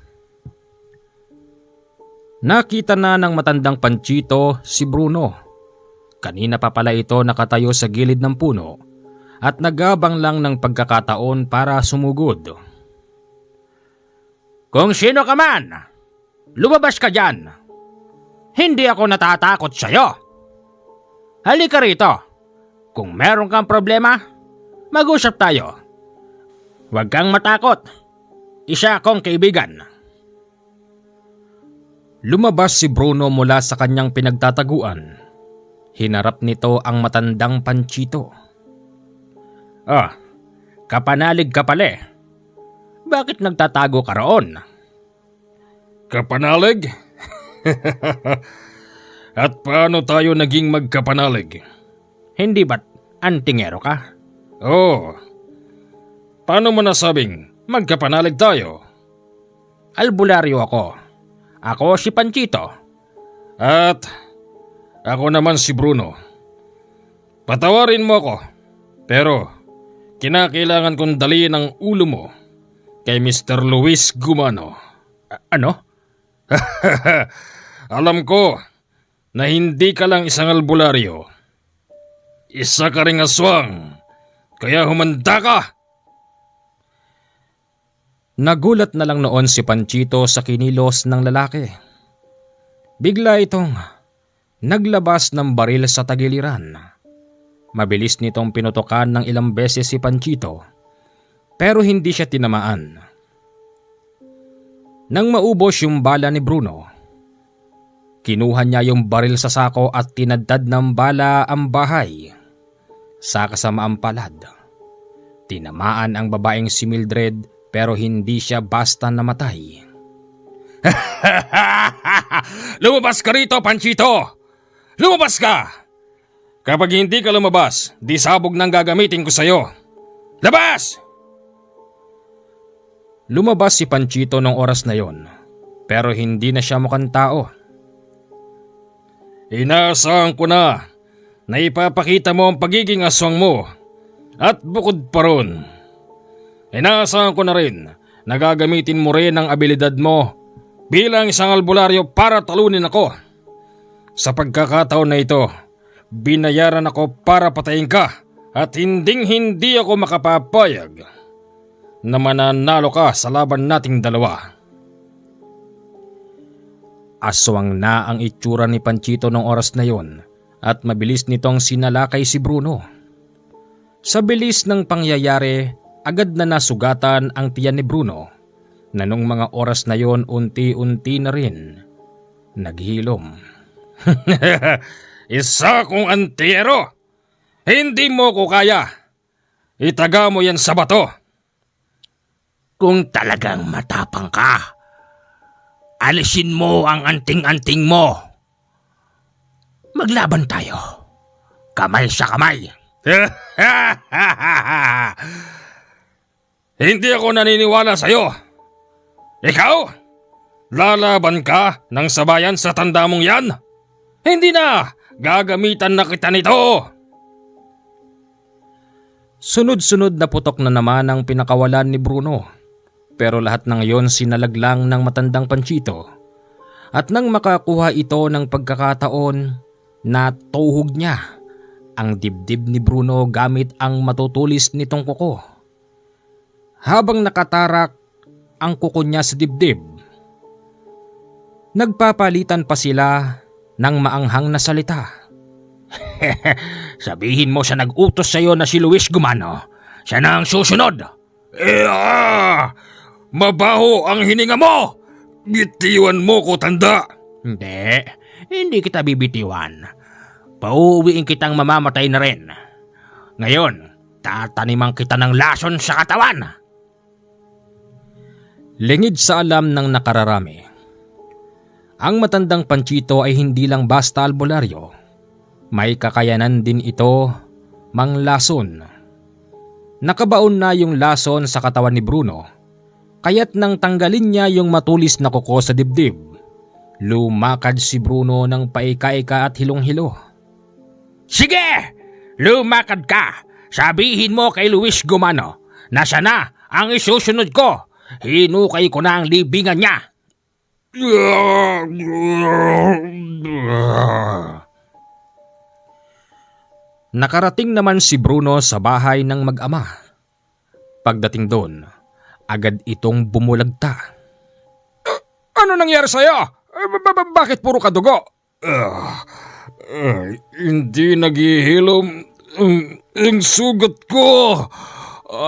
Nakita na ng matandang Panchito si Bruno. Kanina pa pala ito nakatayo sa gilid ng puno at nagabang lang ng pagkakataon para sumugod. Kung sino ka man, lumabas ka dyan. Hindi ako natatakot sa'yo. Halika rito. Kung meron kang problema, mag-usap tayo. Huwag kang matakot. Isa akong kaibigan. Lumabas si Bruno mula sa kanyang pinagtataguan. Hinarap nito ang matandang Panchito. Kapanalig ka pala. Bakit nagtatago ka roon? Kapanalig? At paano tayo naging magkapanalig? Hindi ba't antingero ka? Oo. Paano mo nasabing magkapanalig tayo? Albularyo ako. Ako si Panchito. At ako naman si Bruno. Patawarin mo ako, pero kinakailangan kong daliin ang ulo mo kay Mr. Luis Gumano. Ano? Alam ko na hindi ka lang isang albularyo. Isa ka ring aswang, kaya humanda ka! Nagulat na lang noon si Panchito sa kinilos ng lalaki. Bigla itong naglabas ng baril sa tagiliran. Mabilis nitong pinutukan ng ilang beses si Panchito, pero hindi siya tinamaan. Nang maubos yung bala ni Bruno, kinuha niya yung baril sa sako at tinadtad ng bala ang bahay. Sa kasamaang palad, tinamaan ang babaeng si Mildred pero hindi siya basta namatay. Lumabas ka rito, Panchito! Lumabas ka! Kapag hindi ka lumabas, di sabog nang gagamitin ko sa'yo. Labas! Lumabas si Panchito nung oras na yon, pero hindi na siya mukhang tao. Inaasahan ko na ipapakita mo ang pagiging aswang mo. At bukod pa ron, inaasahan ko na rin na gagamitin mo rin ang abilidad mo bilang isang albularyo para talunin ako. Sa pagkakataon na ito, binayaran ako para patayin ka at hindi ako makapapayag na mananalo ka sa laban nating dalawa. Aswang na ang itsura ni Panchito nung oras na yon at mabilis nitong sinalakay si Bruno. Sa bilis ng pangyayari, agad na nasugatan ang tiyan ni Bruno na nung mga oras na yon unti-unti na rin naghilom. Isa kong antiyero! Hindi mo ko kaya! Itaga mo yan sa bato! Kung talagang matapang ka, alisin mo ang anting-anting mo. Maglaban tayo. Kamay sa kamay. Hindi ako naniniwala sa'yo. Ikaw? Lalaban ka ng sabayan sa tanda mong yan? Hindi na! Gagamitan na kita nito! Sunod-sunod na putok na naman ang pinakawalan ni Bruno. Pero lahat ng iyon sinalaglang ng matandang Panchito. At nang makakuha ito ng pagkakataon, natuhog niya ang dibdib ni Bruno gamit ang matutulis nitong kuko. Habang nakatarak ang kuko niya sa dibdib, nagpapalitan pa sila ng maanghang na salita. Sabihin mo siya nag-utos sa'yo na si Luis Gumano. Siya na ang susunod. Mabaho ang hininga mo! Bitiwan mo ko, tanda! Hindi kita bibitiwan. Pauuwiin kitang mamamatay na rin. Ngayon, tataniman kita ng lason sa katawan. Lingid sa alam ng nakararami, ang matandang Panchito ay hindi lang basta albularyo. May kakayanan din ito manglason. Nakabaon na yung lason sa katawan ni Bruno, kaya't nang tanggalin niya yung matulis na kuko sa dibdib, lumakad si Bruno ng paika-ika at hilong-hilo. Sige! Lumakad ka! Sabihin mo kay Luis Gumano na siya na ang isusunod ko. Hinukay ko na ang libingan niya. Nakarating naman si Bruno sa bahay ng mag-ama. Pagdating doon, agad itong bumulagta. Ano nangyari sa'yo? Bakit puro ka dugo? Hindi naghihilom ang sugat ko.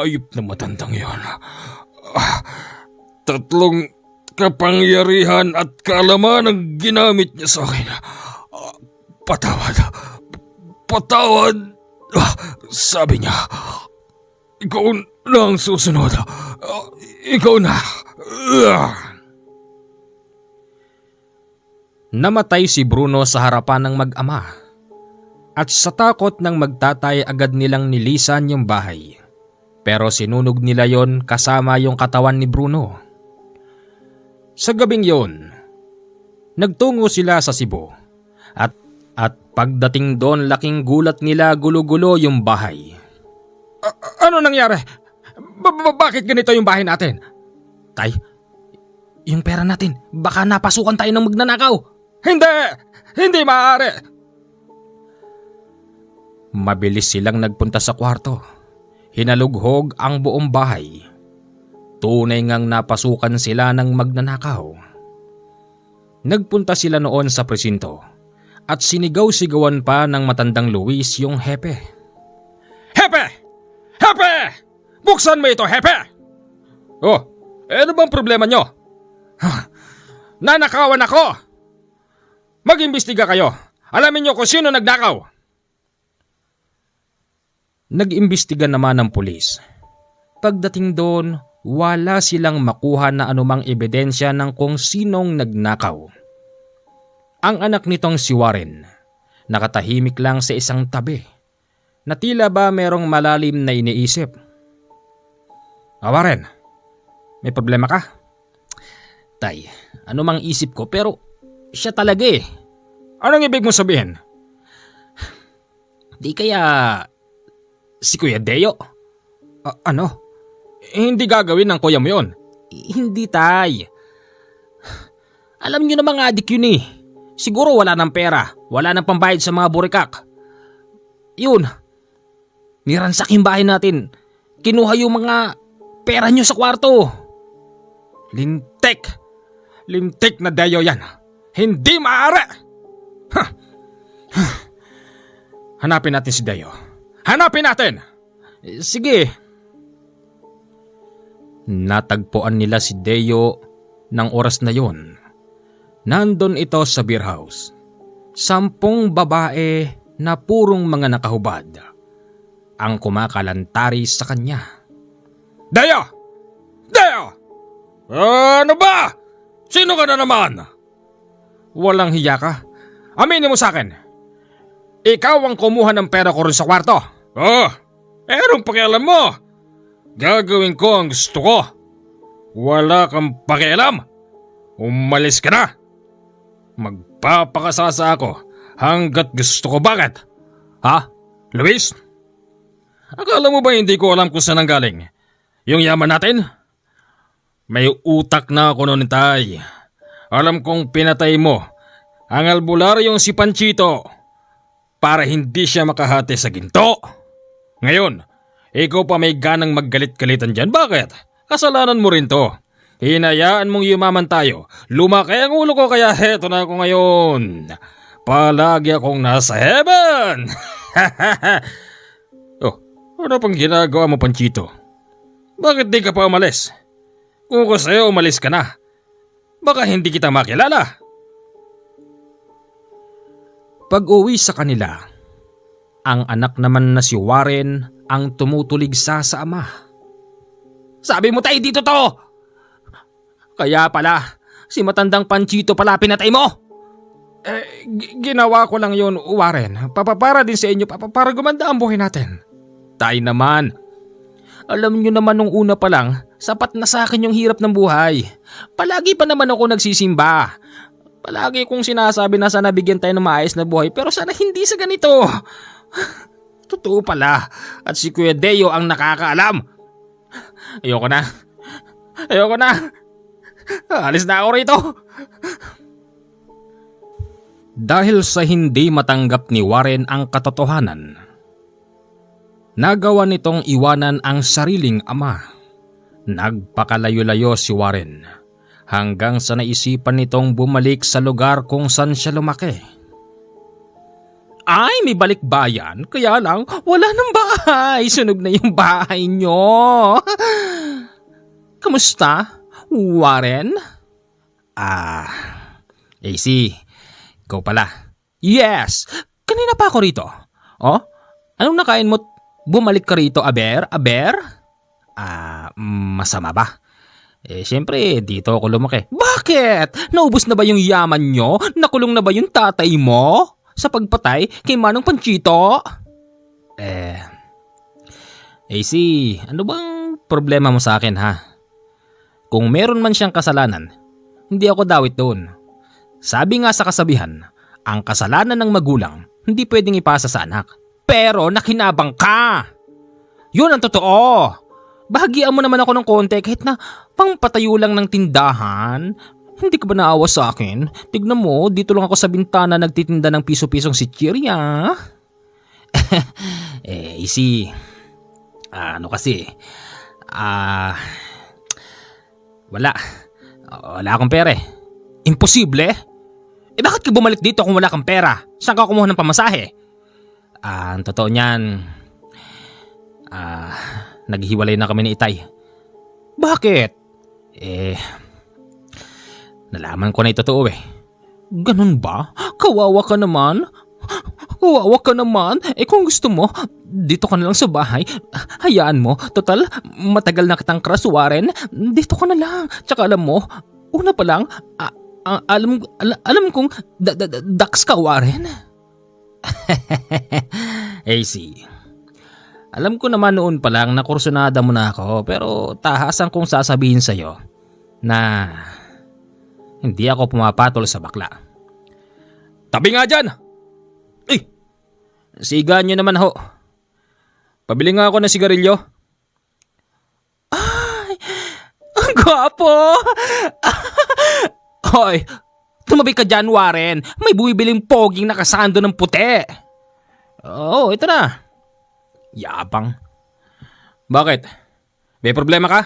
Ayop na matandang yon. 3 kapangyarihan at kaalaman ang ginamit niya sa akin. Patawad, sabi niya. Ikaw na ang susunod. Ikaw na. Namatay si Bruno sa harapan ng mag-ama. At sa takot ng magtatay agad nilang nilisan yung bahay. Pero sinunog nila yon kasama yung katawan ni Bruno. Sa gabing yon, nagtungo sila sa Cebu. At pagdating doon, laking gulat nila, gulo-gulo yung bahay. Ano nangyari? Bakit ganito yung bahay natin? Tay, yung pera natin, baka napasukan tayo ng magnanakaw. Hindi maaari. Mabilis silang nagpunta sa kwarto. Hinalughog ang buong bahay. Tunay ngang napasukan sila ng magnanakaw. Nagpunta sila noon sa presinto at sinigaw-sigawan pa ng matandang Luis yung hepe. Hepe! Hepe! Buksan mo ito, hepe! Oh, ano bang problema nyo? Nanakawan ako! Mag-imbestiga kayo. Alamin nyo kung sino nagnakaw. Nag-imbestiga naman ng pulis. Pagdating doon, wala silang makuha na anumang ebidensya ng kung sinong nagnakaw. Ang anak nitong si Warren, nakatahimik lang sa isang tabi, na tila ba merong malalim na iniisip. Warren, may problema ka? Tay, ano mang isip ko pero siya talaga eh. Anong ibig mo sabihin? Di kaya si Kuya Deo? Ano? Hindi gagawin ng kuya mo yun. Hindi, tay. Alam nyo na mga adik yun eh. Siguro wala ng pera, wala ng pambayad sa mga burikak. Yun, niransak yung bahay natin. Kinuha yung mga pera nyo sa kwarto. Lintik na Deo yan. Hindi maaari. Hanapin natin si Deo. Hanapin natin! Sige. Natagpuan nila si Deo ng oras na yon. Nandun ito sa beer house. 10 babae na purong mga nakahubad ang kumakalantari sa kanya. Deo! Deo! Ano ba? Sino ka na naman? Walang hiya ka. Aminin mo sa akin. Ikaw ang kumuha ng pera ko rin sa kwarto. Anong pakialam mo? Gagawin ko ang gusto ko. Wala kang pakialam. Umalis ka na. Magpapakasasa ako hanggat gusto ko. Bakit? Ha? Luis? Akala mo ba hindi ko alam kung saan ang galing yung yaman natin? May utak na ako noon, Tay. Alam kong pinatay mo ang albularyong si Panchito para hindi siya makahati sa ginto. Ngayon, ikaw pa may ganang maggalit-galitan dyan. Bakit? Kasalanan mo rin to. Hinayaan mong yumaman tayo. Lumaki ang ulo ko kaya heto na ako ngayon. Palagi akong nasa heaven. Oh, ano pang ginagawa mo, Panchito? Bakit di ka pa umalis? Kung ko sa'yo umalis ka na, baka hindi kita makilala. Pag-uwi sa kanila, ang anak naman na si Warren ang tumutulig sa ama. Sabi mo tayo dito to! Kaya pala, si matandang Panchito pala pinatay mo! Ginawa ko lang yun, Warren. Para din sa inyo, para gumanda ang buhay natin. Tay naman. Alam nyo naman nung una pa lang, sapat na sa akin yung hirap ng buhay. Palagi pa naman ako nagsisimba. Palagi kong sinasabi na sana bigyan tayo ng maayos na buhay pero sana hindi sa ganito. Totoo pala at si Kuya Deo ang nakakaalam. Ayoko na. Alis na ako rito. Dahil sa hindi matanggap ni Warren ang katotohanan, nagawa nitong iwanan ang sariling ama. Nagpakalayo-layo si Warren hanggang sa naisipan nitong bumalik sa lugar kung saan siya lumaki. Ay, may balikbayan, kaya lang wala ng bahay. Sunog na yung bahay nyo. Kamusta, Warren? AC, ikaw pala. Yes, kanina pa ako rito. Oh, anong nakain mo? Bumalik ka rito, Aber? Masama ba? Siyempre, dito ako lumaki. Bakit? Naubos na ba yung yaman nyo? Nakulong na ba yung tatay mo? Sa pagpatay kay Manong Panchito? AC, ano bang problema mo sa akin, ha? Kung meron man siyang kasalanan, hindi ako dawit doon. Sabi nga sa kasabihan, ang kasalanan ng magulang hindi pwedeng ipasa sa anak. Pero nakinabang ka! Yun ang totoo! Bahagian mo naman ako ng konti kahit na pangpatayo lang ng tindahan. Hindi ka ba naawa sa akin? Tignan mo, dito lang ako sa bintana nagtitinda ng piso-pisong sitsirya. Easy. Ano kasi? Wala akong pera eh. Imposible? Bakit ka bumalik dito kung wala kang pera? Saan ka kumuha ng pamasahe? Ang totoo niyan, naghiwalay na kami ni Itay. Bakit? Nalaman ko na ito totoo eh. Ganun ba? Kawawa ka naman. Kung gusto mo, dito ka na lang sa bahay. Hayaan mo. Total, matagal na kitang crush, Warren. Dito ka na lang. Tsaka alam mo, una pa lang, alam kong daks ka, Warren. AC, alam ko naman noon pa lang na kursunada mo na ako pero tahasan kong sasabihin sa'yo na hindi ako pumapatol sa bakla. Tabi nga dyan! Sigaan nyo naman ho. Pabili nga ako ng sigarilyo. Ay, ang gwapo! Hoy, tumabi ka dyan, Warren. May bumibiling poging nakasando ng puti. Oo, ito na. Yabang. Bakit? May problema ka?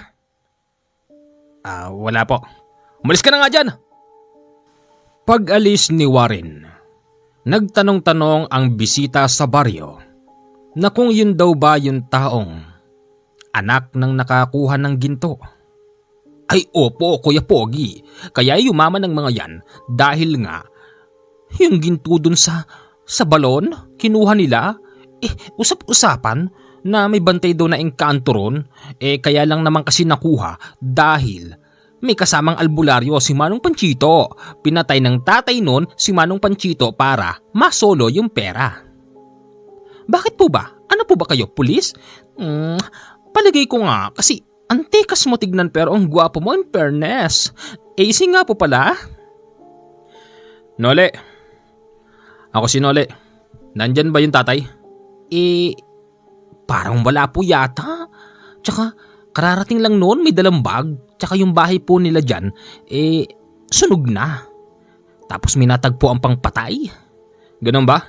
Wala po. Umalis ka na nga dyan. Pag-alis ni Warren, nagtanong-tanong ang bisita sa baryo na kung yun daw ba yung taong anak ng nakakuha ng ginto. Ay opo, Kuya Pogi. Kaya yumaman ng mga yan dahil nga yung ginto dun sa balon kinuha nila. Usap-usapan na may bantay daw na engkanto ron. Kaya lang naman kasi nakuha dahil may kasamang albularyo si Manong Panchito. Pinatay ng tatay nun si Manong Panchito para masolo yung pera. Bakit po ba? Ano po ba kayo, pulis? Palagay ko nga kasi antikas mo tignan pero ang gwapo mo in fairness. AC nga po pala. Nole. Ako si Nole. Nandyan ba yung tatay? Parang wala po yata. Tsaka kararating lang noon may dalang bag. tsaka yung bahay po nila dyan, sunog na. Tapos minatagpo ang pangpatay. Ganun ba?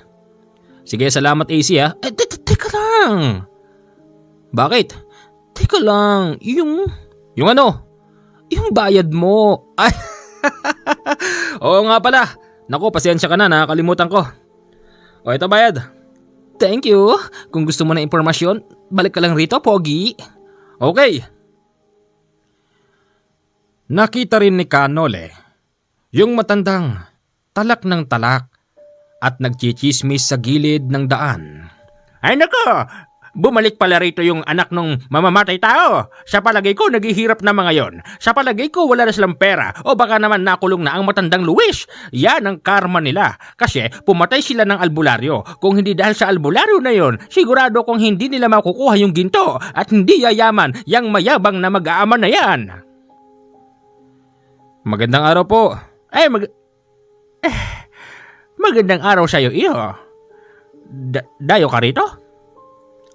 Sige, salamat AC ha. Teka lang. Bakit? Teka lang, yung ano? Yung bayad mo. Ay, oo nga pala. Naku, pasensya ka na, nakakalimutan ko. O, ito bayad. Thank you. Kung gusto mo ng impormasyon, balik ka lang rito, Pogi. Okay. Nakita rin ni Kanole yung matandang talak ng talak at nagchichismis sa gilid ng daan. Ay nako, bumalik pala rito yung anak nung mamamatay tao. Sa palagay ko, naghihirap na mga yon. Sa palagay ko, wala na silang pera. O baka naman nakulong na ang matandang Luis. Yan ang karma nila. Kasi pumatay sila ng albularyo. Kung hindi dahil sa albularyo na yon, sigurado kung hindi nila makukuha yung ginto at hindi yayaman yang mayabang na mag-aaman na yan. Magandang araw po. Magandang araw sa'yo, iyo. Dayo ka rito?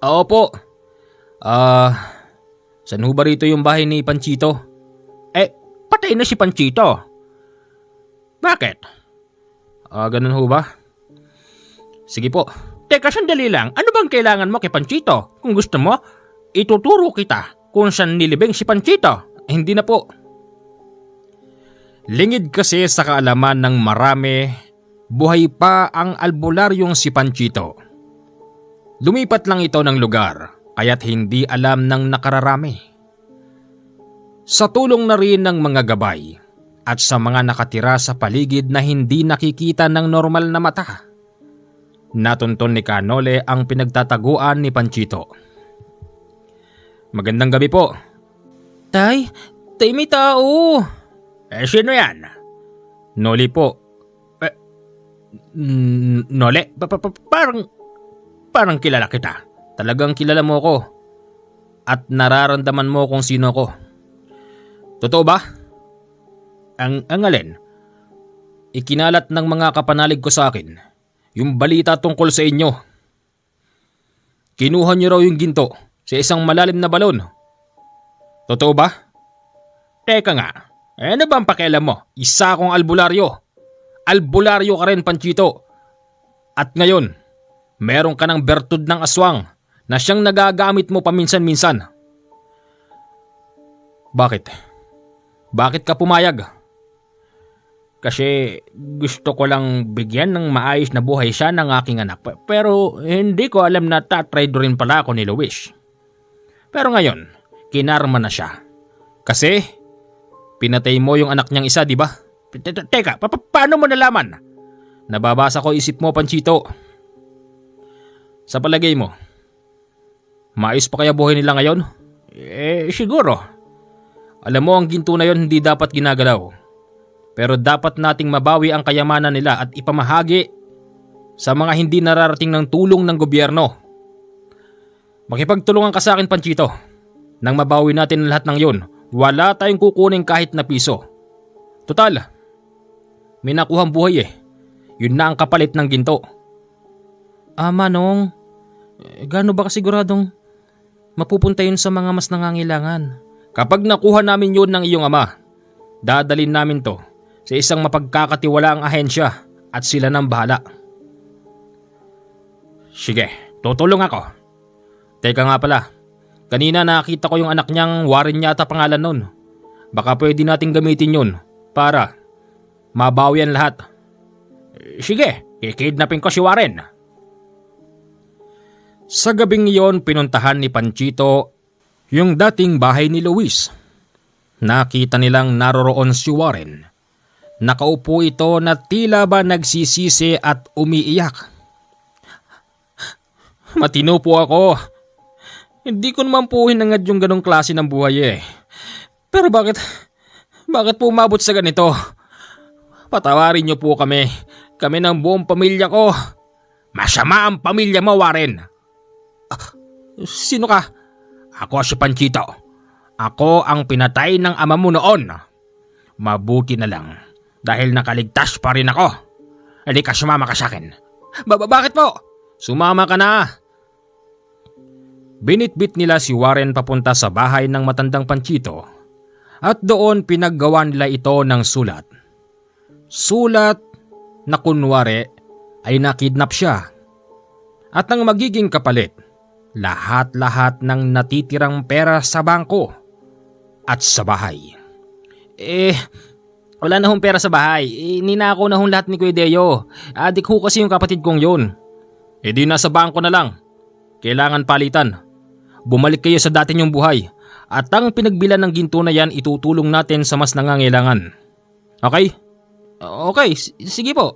Oo po. Saan ho ba rito yung bahay ni Panchito? Patay na si Panchito. Bakit? Ganun ho ba? Sige po. Teka, sandali lang. Ano bang kailangan mo kay Panchito? Kung gusto mo, ituturo kita kung saan nilibing si Panchito. Hindi na po. Lingid kasi sa kaalaman ng marami, buhay pa ang albularyong si Panchito. Lumipat lang ito ng lugar, kaya't hindi alam ng nakararami. Sa tulong na rin ng mga gabay at sa mga nakatira sa paligid na hindi nakikita ng normal na mata, natunton ni Kanole ang pinagtataguan ni Panchito. Magandang gabi po. Tay, may tao. Sino yan? Noli po. Nole? Parang kilala kita. Talagang kilala mo ko. At nararamdaman mo kung sino ko. Totoo ba? Ang alin? Ikinalat ng mga kapanalig ko sa akin yung balita tungkol sa inyo. Kinuha niyo raw yung ginto sa isang malalim na balon. Totoo ba? Teka nga. Ano bang pakialam mo? Isa akong albularyo. Albularyo ka rin, Panchito. At ngayon, meron ka ng bertud ng aswang na siyang nagagamit mo paminsan-minsan. Bakit? Bakit ka pumayag? Kasi gusto ko lang bigyan ng maayos na buhay siya ng aking anak. Pero hindi ko alam na tatraido rin pala ako ni Luis. Pero ngayon, kinarma na siya. Kasi pinatay mo yung anak niyang isa, di ba? Teka, paano mo nalaman? Nababasa ko isip mo, Panchito. Sa palagay mo, maayos pa kaya buhay nila ngayon? Siguro. Alam mo, ang ginto na yon hindi dapat ginagalaw. Pero dapat nating mabawi ang kayamanan nila at ipamahagi sa mga hindi nararating ng tulong ng gobyerno. Makipagtulungan ka sa akin, Panchito. Nang mabawi natin lahat ng yon, wala tayong kukunin kahit na piso. Total, may nakuhang buhay eh. Yun na ang kapalit ng ginto. Manong, gaano ba kasiguradong mapupunta yun sa mga mas nangangailangan? Kapag nakuha namin yun ng iyong ama, dadalin namin to sa isang mapagkakatiwalaang ahensya at sila nang bahala. Sige, tutulong ako. Teka nga pala, kanina nakita ko yung anak niyang Warren yata pangalan nun. Baka pwede nating gamitin yun para mabawi ang lahat. Sige, kikidnapin ko si Warren. Sa gabing iyon, pinuntahan ni Panchito yung dating bahay ni Luis. Nakita nilang naroroon si Warren. Nakaupo ito na tila ba nagsisisi at umiiyak. Matino po ako. Hindi ko naman po hinangad yung ganong klase ng buhay eh. Pero bakit po umabot sa ganito? Patawarin niyo po kami. Kami ng buong pamilya ko. Masama ang pamilya mo, Warren. Sino ka? Ako si Panchito. Ako ang pinatay ng ama mo noon. Mabuti na lang dahil nakaligtas pa rin ako. Hindi ka sumama ka sa akin. Bakit po? Sumama ka na. Binitbit nila si Warren papunta sa bahay ng matandang Panchito At doon pinaggawa nila ito ng sulat. Sulat na kunwari ay nakidnap siya. At ang magiging kapalit, lahat-lahat ng natitirang pera sa bangko at sa bahay. Wala na hong pera sa bahay. Ninakaw na hong lahat ni Kuya Deo. Adik ho kasi yung kapatid kong yun. Di nasa bangko na lang. Kailangan palitan. Bumalik kayo sa dati niyong buhay. At ang pinagbilan ng ginto na yan itutulong natin sa mas nangangailangan. Okay? Okay, sige po.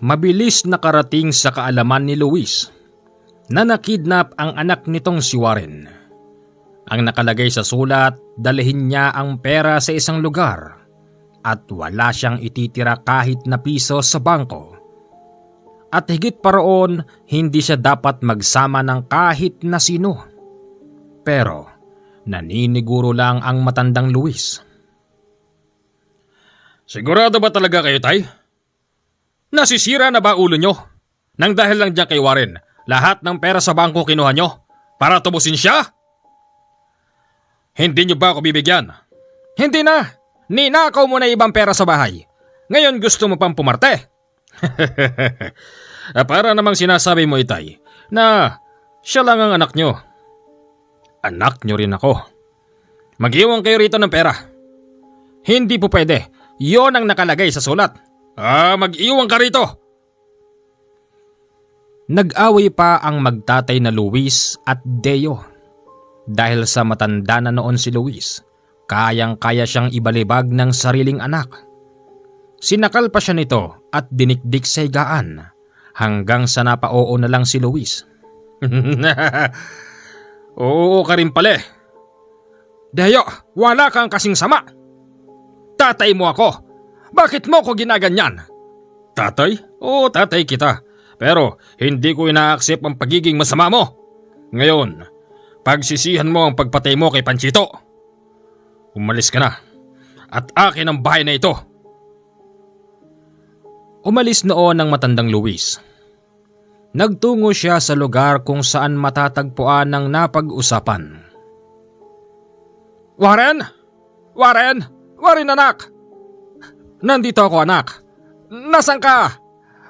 Mabilis nakarating sa kaalaman ni Luis na nakidnap ang anak nitong si Warren. Ang nakalagay sa sulat, dalhin niya ang pera sa isang lugar at wala siyang ititira kahit na piso sa bangko. At higit pa roon, hindi siya dapat magsama ng kahit na sino. Pero naniniguro lang ang matandang Luis. Sigurado ba talaga kayo, Tay? Nasisira na ba ulo nyo? Nang dahil lang dyan kay Warren, lahat ng pera sa bangko kinuha nyo para tubusin siya? Hindi nyo ba ako bibigyan? Hindi na! Ninakaw mo na ibang pera sa bahay. Ngayon gusto mo pang pumarte? Para namang sinasabi mo, Itay, na siya lang ang anak nyo. Anak nyo rin ako. Mag-iwan kayo rito ng pera. Hindi po pwede. Yon ang nakalagay sa sulat. Mag-iwan ka rito. Nag-away pa ang magtatay na Luis at Deo. Dahil sa matanda na noon si Luis, kayang-kaya siyang ibalibag ng sariling anak. Sinakal pa siya nito at dinikdik sa higaan hanggang sa napaoo na lang si Luis. Oo ka rin pala. Deo, wala kang kasing sama. Tatay mo ako. Bakit mo ko ginaganyan? Tatay? Oo, tatay kita. Pero hindi ko ina-accept ang pagiging masama mo. Ngayon, pagsisihan mo ang pagpatay mo kay Panchito. Umalis ka na. At akin ang bahay na ito. Umalis noon ang matandang Luis. Nagtungo siya sa lugar kung saan matatagpuan ng napag-usapan. Warren! Warren! Warren anak! Nandito ako anak. Nasaan ka?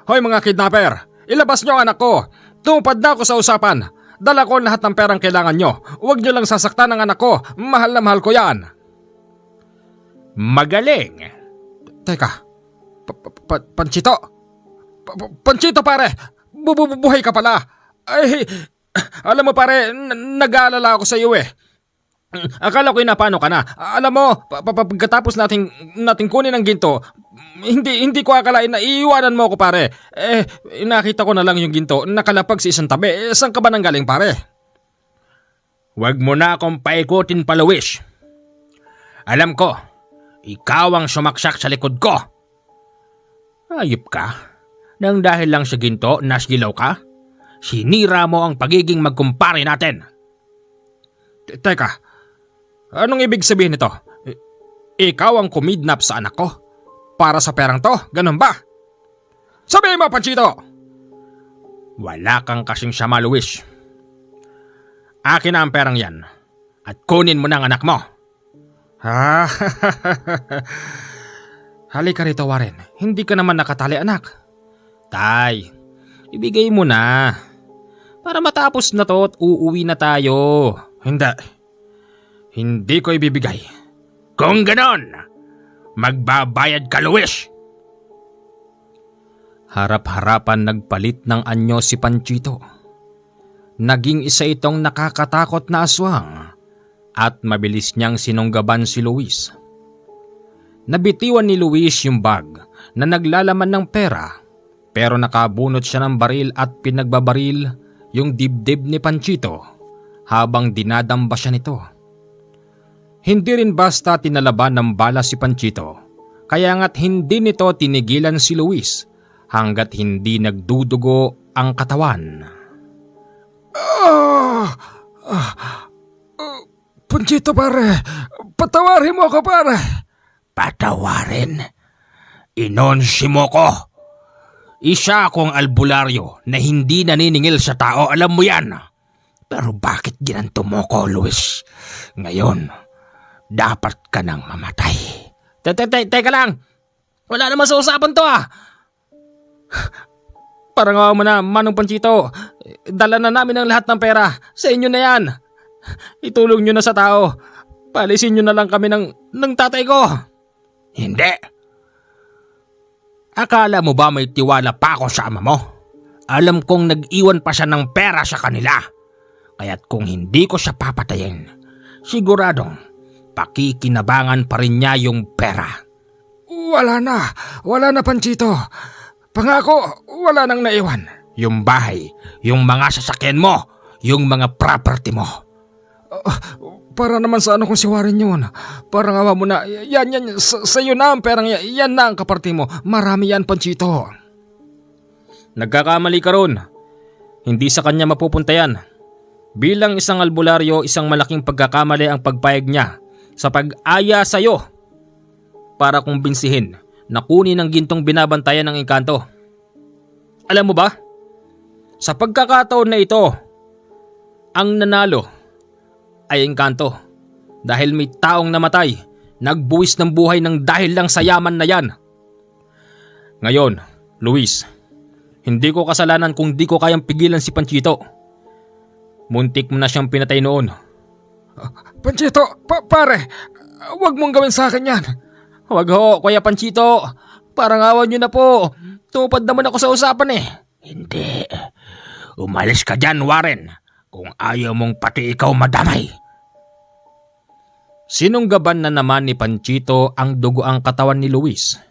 Hoy mga kidnapper! Ilabas niyo ang anak ko! Tumupad na ako sa usapan! Dala ko lahat ng perang kailangan nyo. Huwag niyo lang sasaktan ang anak ko. Mahal na mahal ko yan. Magaling! Teka. Panchito? Panchito pare! Buhay ka pala. Ay, alam mo pare, nag-aalala ako sa iyo eh. Akala ko napano ka na. Alam mo, pagkatapos nating kunin ang ginto, hindi ko akalain na iiwanan mo ako pare. Nakita ko na lang yung ginto, nakalapag sa isang tabi. Saan ka ba nang galing pare? Huwag mo na akong paikutin pa, Luis. Alam ko, ikaw ang sumaksak sa likod ko. Ayop ka. Nang dahil lang sa ginto, nasgilaw ka? Sinira mo ang pagiging magkumpare natin. Teka, anong ibig sabihin nito? Ikaw ang kumidnap sa anak ko? Para sa perang to? Ganun ba? Sabihin mo, Panchito! Wala kang kasing sama, Luis. Akin na ang perang yan at kunin mo na ang anak mo. Halika rito, Warren. Hindi ka naman nakatali, anak. Tay, ibigay mo na. Para matapos na to at uuwi na tayo. Hindi ko ibibigay. Kung ganon, magbabayad ka, Luis. Harap-harapan nagpalit ng anyo si Panchito. Naging isa itong nakakatakot na aswang at mabilis niyang sinunggaban si Luis. Nabitiwan ni Luis yung bag na naglalaman ng pera. Pero nakabunot siya ng baril at pinagbabaril yung dibdib ni Panchito habang dinadamba siya nito. Hindi rin basta tinalaban ng bala si Panchito, kaya nga't hindi nito tinigilan si Luis hanggat hindi nagdudugo ang katawan. Panchito pare, patawarin mo ako pare. Patawarin? Inonsi mo ko. Isa akong albularyo na hindi naniningil sa tao, alam mo yan. Pero bakit ginanto mo ko, Luis? Ngayon, dapat ka nang mamatay. Teka lang! Wala naman sa usapan to ah! Parang awa mo na, Manong Panchito. Dala na namin ang lahat ng pera. Sa inyo na yan. Itulong nyo na sa tao. Palisin nyo na lang kami ng tatay ko. Hindi. Akala mo ba may tiwala pa ako sa ama mo? Alam kong nag-iwan pa siya ng pera sa kanila. Kaya't kung hindi ko siya papatayin, siguradong pakikinabangan pa rin niya yung pera. Wala na Panchito. Pangako, wala nang naiwan. Yung bahay, yung mga sasakyan mo, yung mga property mo. Para naman sa ano kung si Warren yun. Parang awa mo na, yan, sa'yo na ang perang yan na ang kaparti mo. Marami yan, Panchito. Nagkakamali ka ron. Hindi sa kanya mapupunta yan. Bilang isang albularyo, isang malaking pagkakamali ang pagpayag niya sa pag-aya sa'yo para kumbinsihin na kunin ang gintong binabantayan ng engkanto. Alam mo ba? Sa pagkakataon na ito, ang nanalo ay engkanto dahil may taong namatay, nagbuwis ng buhay ng dahil lang sa yaman na yan. Ngayon, Luis, hindi ko kasalanan kung di ko kayang pigilan si Panchito. Muntik mo na siyang pinatay noon. Panchito, pare, wag mong gawin sa akin yan. Wag ho, Kuya Panchito. Parang awan niyo na po. Tumupad naman ako sa usapan eh. Hindi. Umalis ka dyan, Warren, kung ayaw mong pati ikaw madamay. Sinunggaban na naman ni Panchito ang dugo ang katawan ni Luis.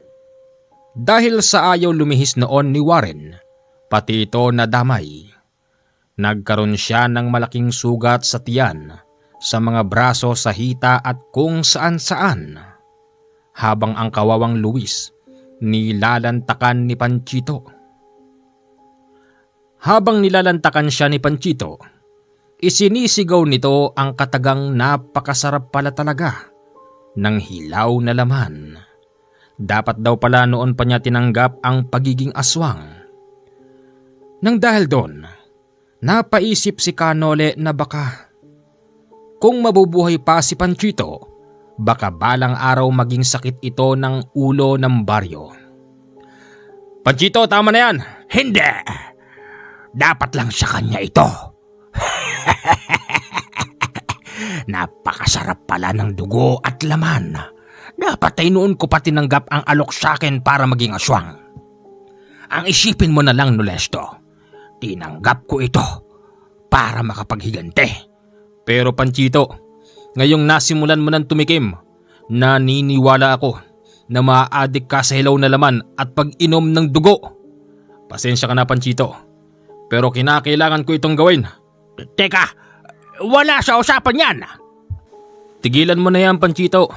Dahil sa ayaw lumihis noon ni Warren, pati ito nadamay. Nagkaroon siya ng malaking sugat sa tiyan, sa mga braso, sa hita at kung saan-saan. Habang ang kawawang Luis nilalantakan ni Panchito. Habang nilalantakan siya ni Panchito, isinisigaw nito ang katagang napakasarap pala talaga ng hilaw na laman. Dapat daw pala noon pa niya tinanggap ang pagiging aswang. Nang dahil doon, napaisip si Canole na baka kung mabubuhay pa si Panchito, baka balang araw maging sakit ito ng ulo ng baryo. Panchito, tama na yan! Hindi! Dapat lang sa kanya ito. Napakasarap pala ng dugo at laman. Dapat ay noon ko pa tinanggap ang alok sa akin para maging aswang. Ang isipin mo na lang, Nolesto, tinanggap ko ito para makapaghigante. Pero Panchito, ngayong nasimulan mo ng tumikim, naniniwala ako na maa-addict ka sa hilaw na laman at pag-inom ng dugo. Pasensya ka na, Panchito, pero kinakailangan ko itong gawin. Teka, wala sa usapan yan. Tigilan mo na yan, Panchito.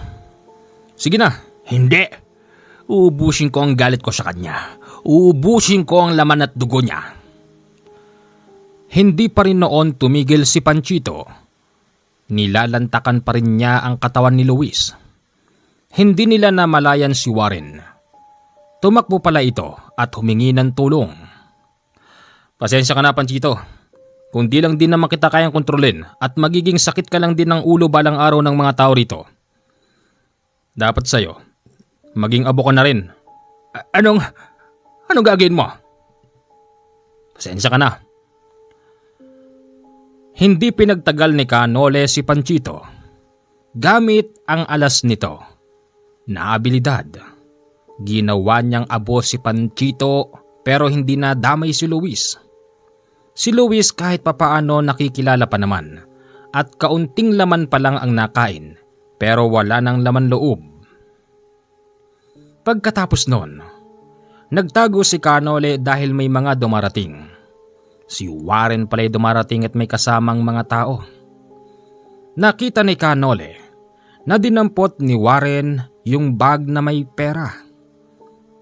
Sige na. Hindi. Uubusin ko ang galit ko sa kanya. Uubusin ko ang laman at dugo niya. Hindi pa rin noon tumigil si Panchito. Nilalantakan pa rin niya ang katawan ni Luis. Hindi nila namalayan si Warren. Tumakbo pala ito at humingi ng tulong. Pasensya ka na, Panchito. Kung di lang din naman kita kayang kontrolin at magiging sakit ka lang din ng ulo balang araw ng mga tao rito. Dapat sa'yo, maging abo ka na rin. Anong gagawin mo? Pasensya ka na. Hindi pinagtagal ni Canole si Panchito. Gamit ang alas nito na abilidad, ginawa niyang abo si Panchito pero hindi na damay si Luis. Si Luis kahit papaano nakikilala pa naman at kaunting laman pa lang ang nakain pero wala nang laman loob. Pagkatapos noon, nagtago si Canole dahil may mga dumarating. Si Warren pala'y dumarating at may kasamang mga tao. Nakita ni Canole na dinampot ni Warren yung bag na may pera.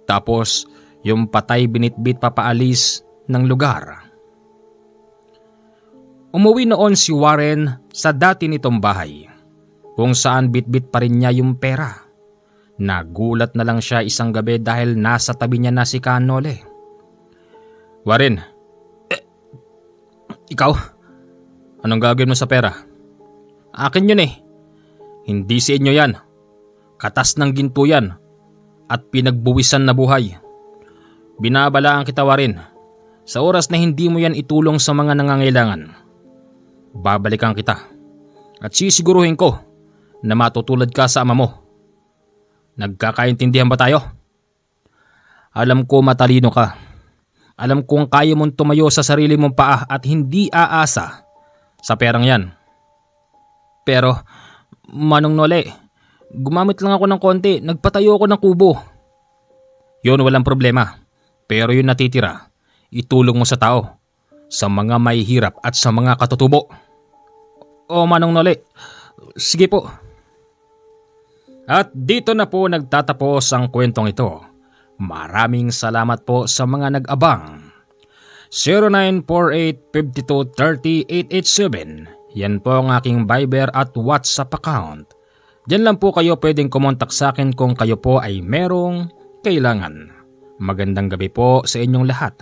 Tapos yung patay binitbit papaalis ng lugar. Umuwi noon si Warren sa dati nitong bahay kung saan bitbit pa rin niya yung pera. Nagulat na lang siya isang gabi dahil nasa tabi niya na si Canole. Warren, ikaw? Anong gagawin mo sa pera? Akin yun eh. Hindi sa inyo yan. Katas ng ginto yan at pinagbuwisan na buhay. Binabalaan kita Warren, sa oras na hindi mo yan itulong sa mga nangangailangan. Babalikan kita at sisiguruhin ko na matutulad ka sa ama mo. Nagkakaintindihan ba tayo? Alam ko matalino ka. Alam kong kaya mong tumayo sa sarili mong paa at hindi aasa sa perang yan. Pero, Manong Nole, gumamit lang ako ng konti, nagpatayo ako ng kubo. Yun, walang problema. Pero yung natitira, itulong mo sa tao, sa mga mahihirap at sa mga katutubo. O Manong Nole, sige po. At dito na po nagtatapos ang kwentong ito. Maraming salamat po sa mga nag-abang. 0948-5230-887. Yan po ang aking Viber at WhatsApp account. Diyan lang po kayo pwedeng kumontak sa akin kung kayo po ay merong kailangan. Magandang gabi po sa inyong lahat.